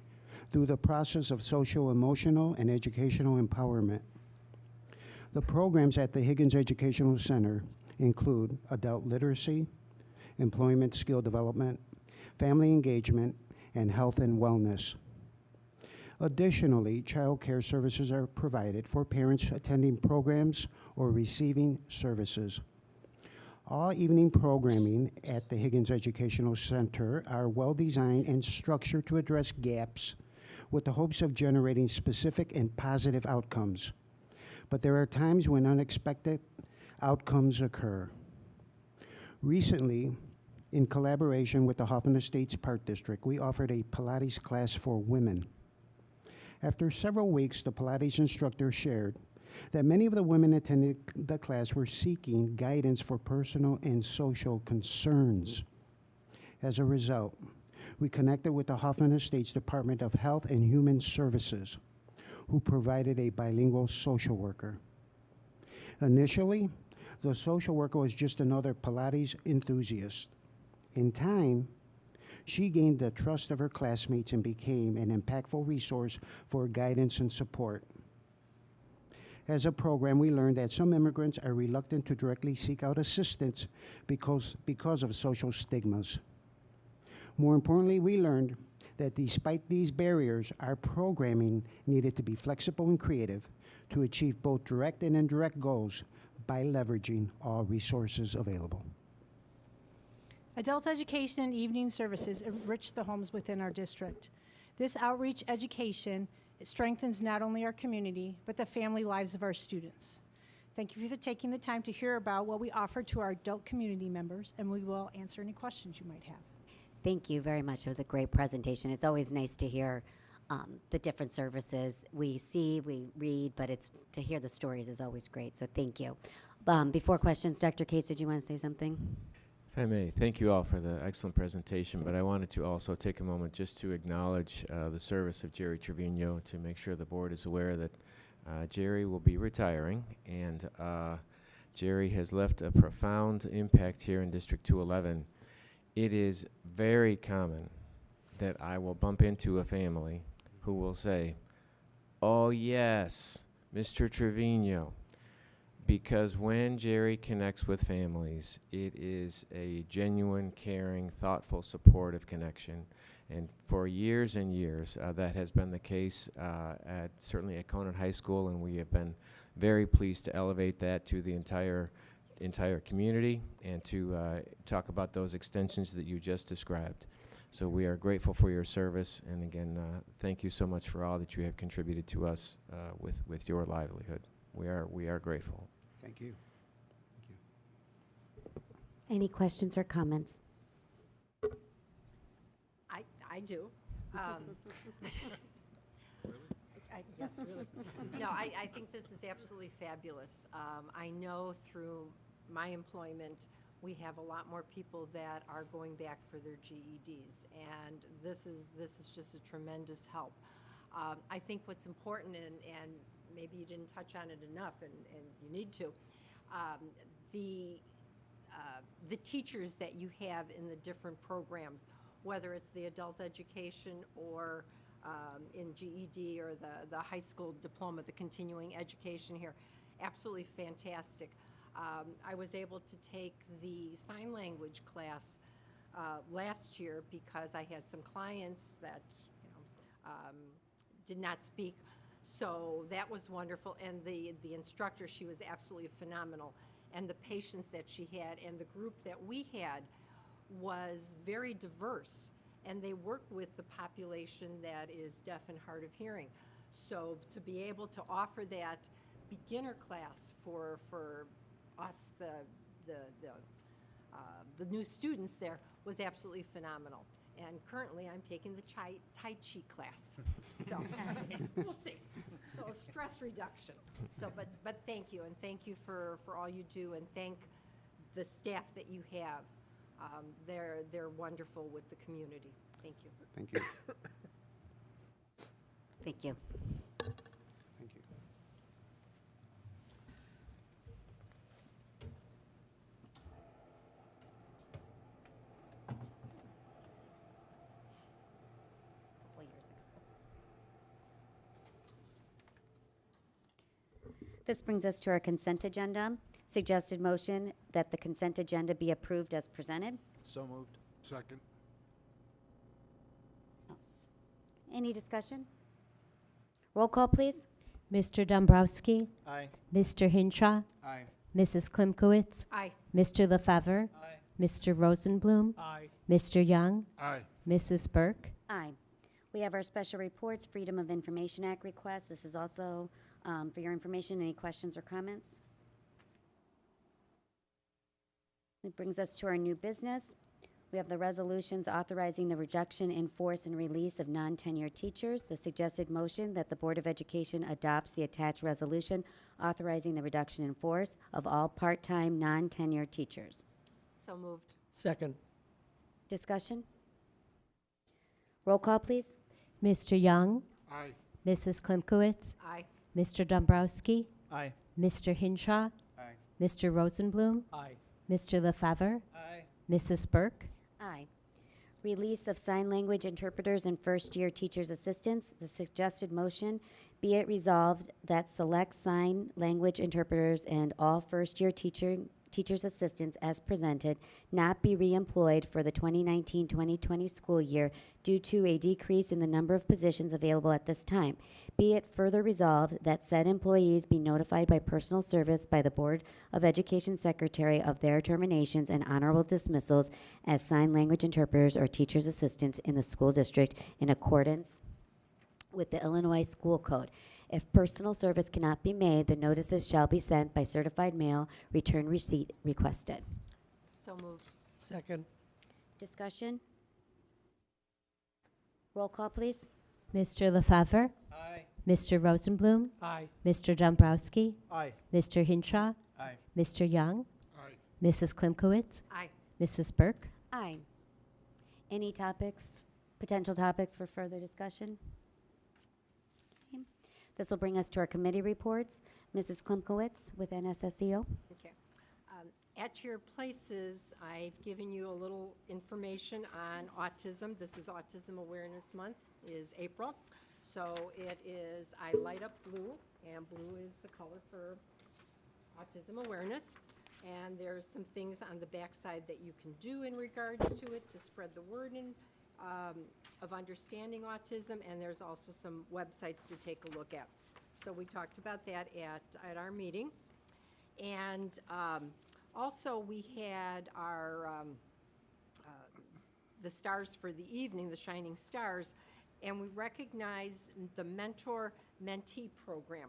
through the process of social, emotional, and educational empowerment. The programs at the Higgins Educational Center include adult literacy, employment skill development, family engagement, and health and wellness. Additionally, child care services are provided for parents attending programs or receiving services. All evening programming at the Higgins Educational Center are well-designed and structured to address gaps with the hopes of generating specific and positive outcomes. But there are times when unexpected outcomes occur. Recently, in collaboration with the Hoffman Estates Park District, we offered a Pilates class for women. After several weeks, the Pilates instructor shared that many of the women attending the class were seeking guidance for personal and social concerns. As a result, we connected with the Hoffman Estates Department of Health and Human Services, who provided a bilingual social worker. Initially, the social worker was just another Pilates enthusiast. In time, she gained the trust of her classmates and became an impactful resource for guidance and support. As a program, we learned that some immigrants are reluctant to directly seek out assistance because of social stigmas. More importantly, we learned that despite these barriers, our programming needed to be flexible and creative to achieve both direct and indirect goals by leveraging all resources available. Adult education and evening services enrich the homes within our district. This outreach education strengthens not only our community, but the family lives of our students. Thank you for taking the time to hear about what we offer to our adult community members, and we will answer any questions you might have. Thank you very much. It was a great presentation. It's always nice to hear the different services. We see, we read, but it's to hear the stories is always great, so thank you. Before questions, Dr. Cates, did you want to say something? If I may, thank you all for the excellent presentation, but I wanted to also take a moment just to acknowledge the service of Jerry Trevino, to make sure the board is aware that Jerry will be retiring, and Jerry has left a profound impact here in District 211. It is very common that I will bump into a family who will say, "Oh yes, Mr. Trevino," because when Jerry connects with families, it is a genuine, caring, thoughtful, supportive connection. And for years and years, that has been the case certainly at Conant High School, and we have been very pleased to elevate that to the entire community and to talk about those extensions that you just described. So we are grateful for your service, and again, thank you so much for all that you have contributed to us with your livelihood. We are grateful. Thank you. Any questions or comments? I do. Yes, really. No, I think this is absolutely fabulous. I know through my employment, we have a lot more people that are going back for their GEDs, and this is just a tremendous help. I think what's important, and maybe you didn't touch on it enough, and you need to, the teachers that you have in the different programs, whether it's the adult education or in GED or the high school diploma, the continuing education here, absolutely fantastic. I was able to take the sign language class last year because I had some clients that did not speak, so that was wonderful. And the instructor, she was absolutely phenomenal, and the patience that she had and the group that we had was very diverse, and they work with the population that is deaf and hard of hearing. So to be able to offer that beginner class for us, the new students there, was absolutely phenomenal. And currently, I'm taking the Tai Chi class. So we'll see. So stress reduction. So, but thank you, and thank you for all you do, and thank the staff that you have. They're wonderful with the community. Thank you. Thank you. Thank you. Thank you. Couple years ago. This brings us to our consent agenda. Suggested motion that the consent agenda be approved as presented. So moved. Second. Any discussion? Roll call, please. Mr. Dombrowski? Aye. Mr. Hinshaw? Aye. Mrs. Klimkowitz? Aye. Mr. LaFever? Aye. Mr. Rosenblum? Aye. Mr. Young? Aye. Mrs. Burke? Aye. We have our special reports, Freedom of Information Act request. This is also for your information. Any questions or comments? It brings us to our new business. We have the resolutions authorizing the reduction in force and release of non-tenured teachers. The suggested motion that the Board of Education adopts the attached resolution authorizing the reduction in force of all part-time non-tenured teachers. So moved. Second. Discussion? Roll call, please. Mr. Young? Aye. Mrs. Klimkowitz? Aye. Mr. Dombrowski? Aye. Mr. Hinshaw? Aye. Mr. Rosenblum? Aye. Mr. LaFever? Aye. Mrs. Burke? Aye. Release of sign language interpreters and first-year teachers' assistants. The suggested motion, be it resolved that select sign language interpreters and all first-year teachers' assistants as presented not be reemployed for the 2019-2020 school year due to a decrease in the number of positions available at this time. Be it further resolved that said employees be notified by personal service by the Board of Education Secretary of their terminations and honorable dismissals as sign language interpreters or teachers' assistants in the school district in accordance with the Illinois School Code. If personal service cannot be made, the notices shall be sent by certified mail, return receipt requested. So moved. Second. Discussion? Roll call, please. Mr. LaFever? Aye. Mr. Rosenblum? Aye. Mr. Dombrowski? Aye. Mr. Hinshaw? Aye. Mr. Young? Aye. Mrs. Klimkowitz? Aye. Mrs. Burke? Aye. Any topics, potential topics for further discussion? Okay. This will bring us to our committee reports. Mrs. Klimkowitz with NSSEO. Okay. At your places, I've given you a little information on autism. This is Autism Awareness Month, is April. So it is, I light up blue, and blue is the color for autism awareness. And there's some things on the backside that you can do in regards to it to spread the word of understanding autism, and there's also some websites to take a look at. So we talked about that at our meeting. And also we had our the stars for the evening, the Shining Stars, and we recognized the mentor-mentee program.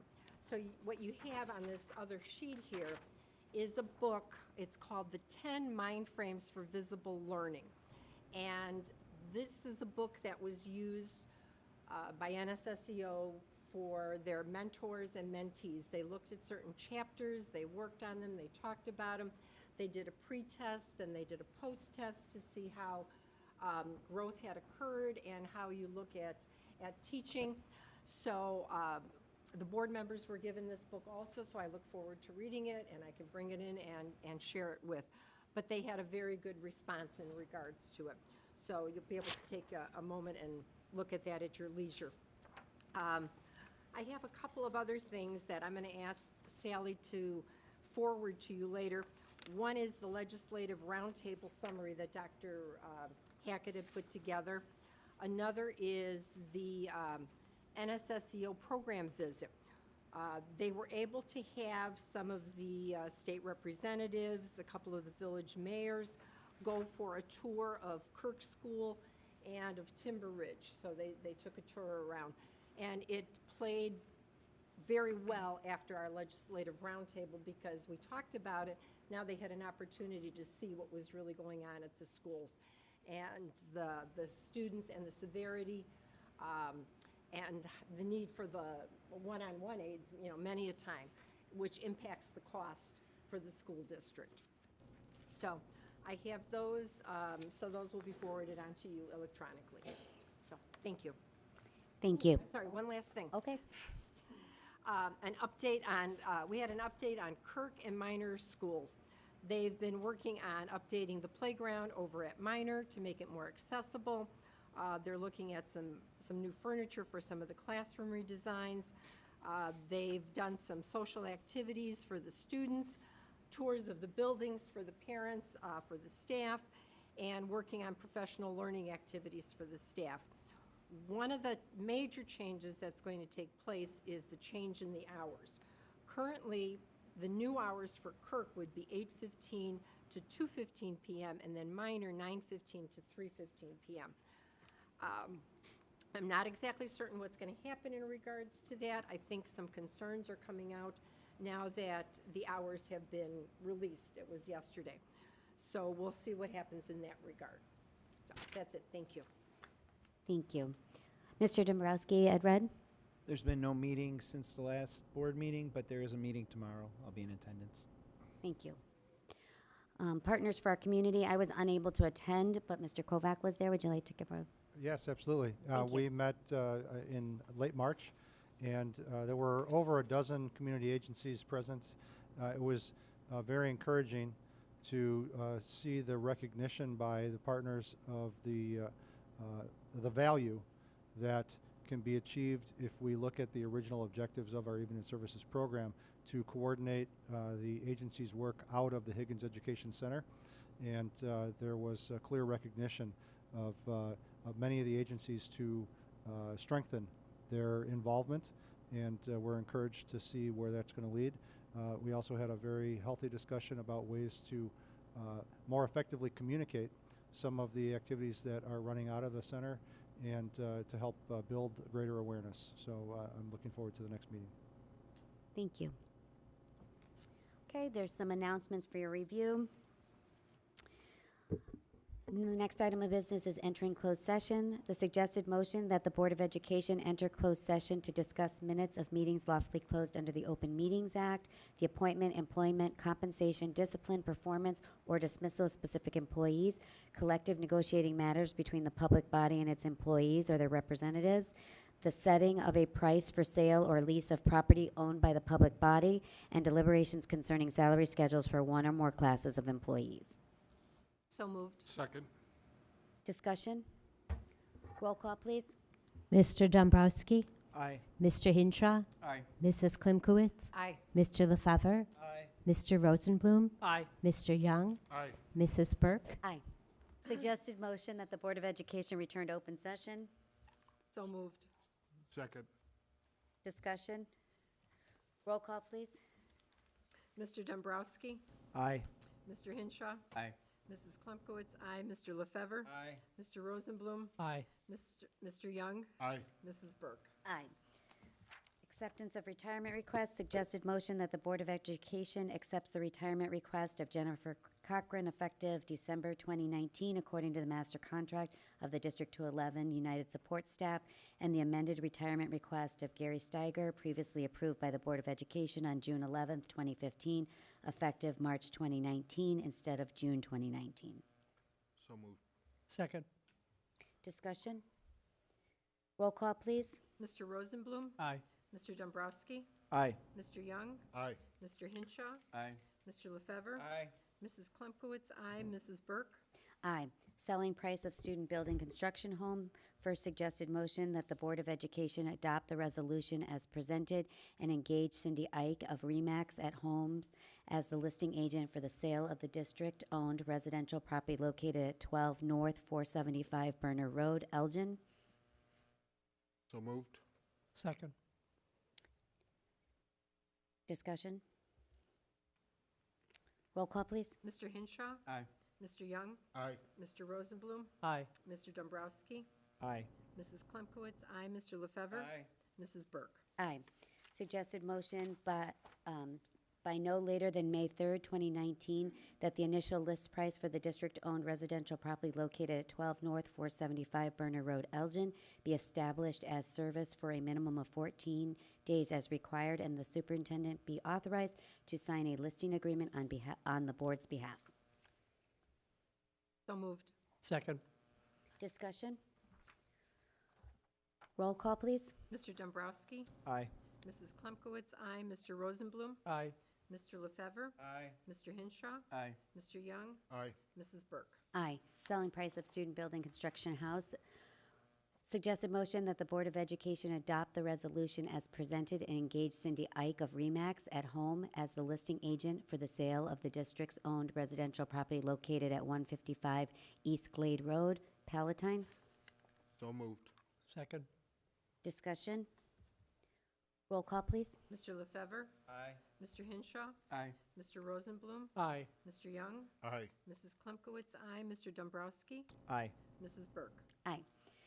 So what you have on this other sheet here is a book. It's called The 10 Mind Frames for Visible Learning. And this is a book that was used by NSSEO for their mentors and mentees. They looked at certain chapters, they worked on them, they talked about them. They did a pre-test and they did a post-test to see how growth had occurred and how you look at teaching. So the board members were given this book also, so I look forward to reading it, and I can bring it in and share it with. But they had a very good response in regards to it. So you'll be able to take a moment and look at that at your leisure. I have a couple of other things that I'm going to ask Sally to forward to you later. One is the legislative roundtable summary that Dr. Hackett had put together. Another is the NSSEO program visit. They were able to have some of the state representatives, a couple of the village mayors, go for a tour of Kirk School and of Timber Ridge. So they took a tour around. And it played very well after our legislative roundtable because we talked about it. Now they had an opportunity to see what was really going on at the schools and the students and the severity and the need for the one-on-one aids, many a time, which impacts the cost for the school district. So I have those, so those will be forwarded on to you electronically. So thank you. Thank you. Sorry, one last thing. Okay. An update on, we had an update on Kirk and Minor schools. They've been working on updating the playground over at Minor to make it more accessible. They're looking at some new furniture for some of the classroom redesigns. They've done some social activities for the students, tours of the buildings for the parents, for the staff, and working on professional learning activities for the staff. One of the major changes that's going to take place is the change in the hours. Currently, the new hours for Kirk would be 8:15 to 2:15 p.m., and then mine are 9:15 to 3:15 p.m. I'm not exactly certain what's going to happen in regards to that. I think some concerns are coming out now that the hours have been released. It was yesterday. So we'll see what happens in that regard. So that's it. Thank you. Thank you. Mr. Dombrowski, Ed Red? There's been no meeting since the last board meeting, but there is a meeting tomorrow. I'll be in attendance. Thank you. Partners for Our Community, I was unable to attend, but Mr. Kovac was there. Would you like to give a... Yes, absolutely. Thank you. We met in late March, and there were over a dozen community agencies present. It was very encouraging to see the recognition by the partners of the value that can be achieved if we look at the original objectives of our Evening Services program to coordinate the agency's work out of the Higgins Education Center. And there was a clear recognition of many of the agencies to strengthen their involvement, and we're encouraged to see where that's going to lead. We also had a very healthy discussion about ways to more effectively communicate some of the activities that are running out of the center and to help build greater awareness. So I'm looking forward to the next meeting. Thank you. Okay, there's some announcements for your review. And the next item of business is entering closed session. The suggested motion that the Board of Education enter closed session to discuss minutes of meetings lawfully closed under the Open Meetings Act, the appointment, employment, compensation, discipline, performance, or dismissal of specific employees, collective negotiating matters between the public body and its employees or their representatives, the setting of a price for sale or lease of property owned by the public body, and deliberations concerning salary schedules for one or more classes of employees. So moved. Second. Discussion? Roll call, please. Mr. Dombrowski? Aye. Mr. Hinshaw? Aye. Mrs. Klimkowitz? Aye. Mr. Lefevre? Aye. Mr. Rosenblum? Aye. Mr. Young? Aye. Mrs. Burke? Aye. Suggested motion that the Board of Education return to open session. So moved. Second. Discussion? Roll call, please. Mr. Dombrowski? Aye. Mr. Hinshaw? Aye. Mrs. Klimkowitz? Aye. Mr. Lefevre? Aye. Mr. Rosenblum? Aye. Mr. Young? Aye. Mrs. Burke? Aye. Acceptance of retirement request. Suggested motion that the Board of Education accepts the retirement request of Jennifer Cochran effective December 2019 according to the master contract of the District 211 United Support Staff, and the amended retirement request of Gary Steiger previously approved by the Board of Education on June 11th, 2015, effective March 2019 instead of June 2019. So moved. Second. Discussion? Roll call, please. Mr. Rosenblum? Aye. Mr. Dombrowski? Aye. Mr. Young? Aye. Mr. Hinshaw? Aye. Mr. Lefevre? Aye. Mrs. Klimkowitz? Aye. Mrs. Burke? Aye. Selling price of student building construction home. First suggested motion that the Board of Education adopt the resolution as presented and engage Cindy Ike of RE/MAX at Homes as the listing agent for the sale of the district-owned residential property located at 12 North 475 Burner Road, Elgin. So moved. Second. Discussion? Roll call, please. Mr. Hinshaw? Aye. Mr. Young? Aye. Mr. Rosenblum? Aye. Mr. Dombrowski? Aye. Mrs. Klimkowitz? Aye. Mr. Lefevre? Aye. Mrs. Burke? Aye. Suggested motion by no later than May 3rd, 2019, that the initial list price for the district-owned residential property located at 12 North 475 Burner Road, Elgin, be established as service for a minimum of 14 days as required, and the superintendent be authorized to sign a listing agreement on the board's behalf. So moved. Second. Discussion? Roll call, please. Mr. Dombrowski? Aye. Mrs. Klimkowitz? Aye. Mr. Rosenblum? Aye. Mr. Lefevre? Aye. Mr. Hinshaw? Aye. Mr. Young? Aye. Mrs. Burke? Aye. Selling price of student building construction house. Suggested motion that the Board of Education adopt the resolution as presented and engage Cindy Ike of Remax at Home as the listing agent for the sale of the district's owned residential property located at 155 East Glade Road, Palatine. So moved. Second. Discussion. Roll call, please. Mr. LaFever? Aye. Mr. Hinshaw? Aye. Mr. Rosenblum? Aye. Mr. Young? Aye. Mrs. Klimkowitz, aye. Mr. Dombrowski? Aye. Mrs. Burke? Aye.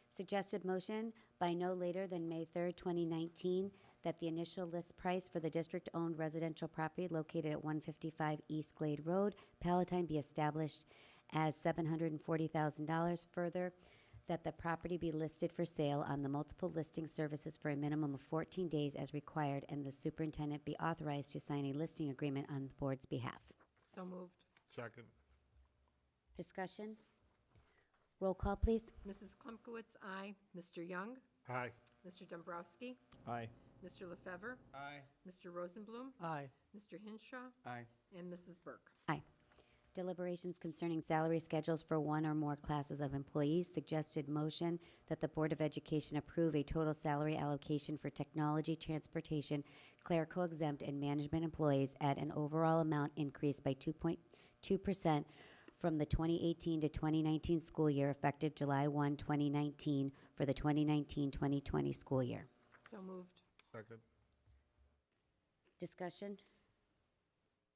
Suggested motion by no later than May 3rd, 2019, that the initial list price for the district-owned residential property located at 155 East Glade Road, Palatine, be established as $740,000. Further, that the property be listed for sale on the multiple listing services for a minimum of 14 days as required, and the superintendent be authorized to sign a listing agreement on the board's behalf. So moved. Second. Discussion. Roll call, please. Mrs. Klimkowitz, aye. Mr. Young? Aye. Mr. Dombrowski? Aye. Mr. LaFever? Aye. Mr. Rosenblum? Aye. Mr. Hinshaw? Aye. And Mrs. Burke? Aye. Deliberations concerning salary schedules for one or more classes of employees. Suggested motion that the Board of Education approve a total salary allocation for technology, transportation, clerical exempt, and management employees at an overall amount increase by 2.2% from the 2018 to 2019 school year, effective July 1, 2019, for the 2019-2020 school year. So moved. Second. Discussion.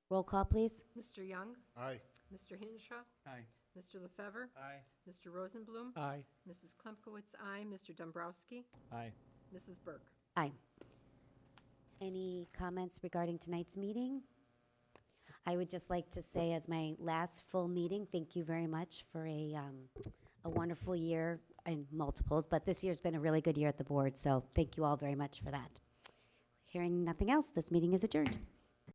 Roll call, please. Mr. Young? Aye. Mr. Hinshaw? Aye. Mr. LaFever? Aye. Mr. Rosenblum? Aye. Mrs. Klimkowitz, aye. Mr. Dombrowski? Aye. Mrs. Burke? Aye. Any comments regarding tonight's meeting? I would just like to say, as my last full meeting, thank you very much for a wonderful year and multiples, but this year's been a really good year at the board, so thank you all very much for that. Hearing nothing else, this meeting is adjourned.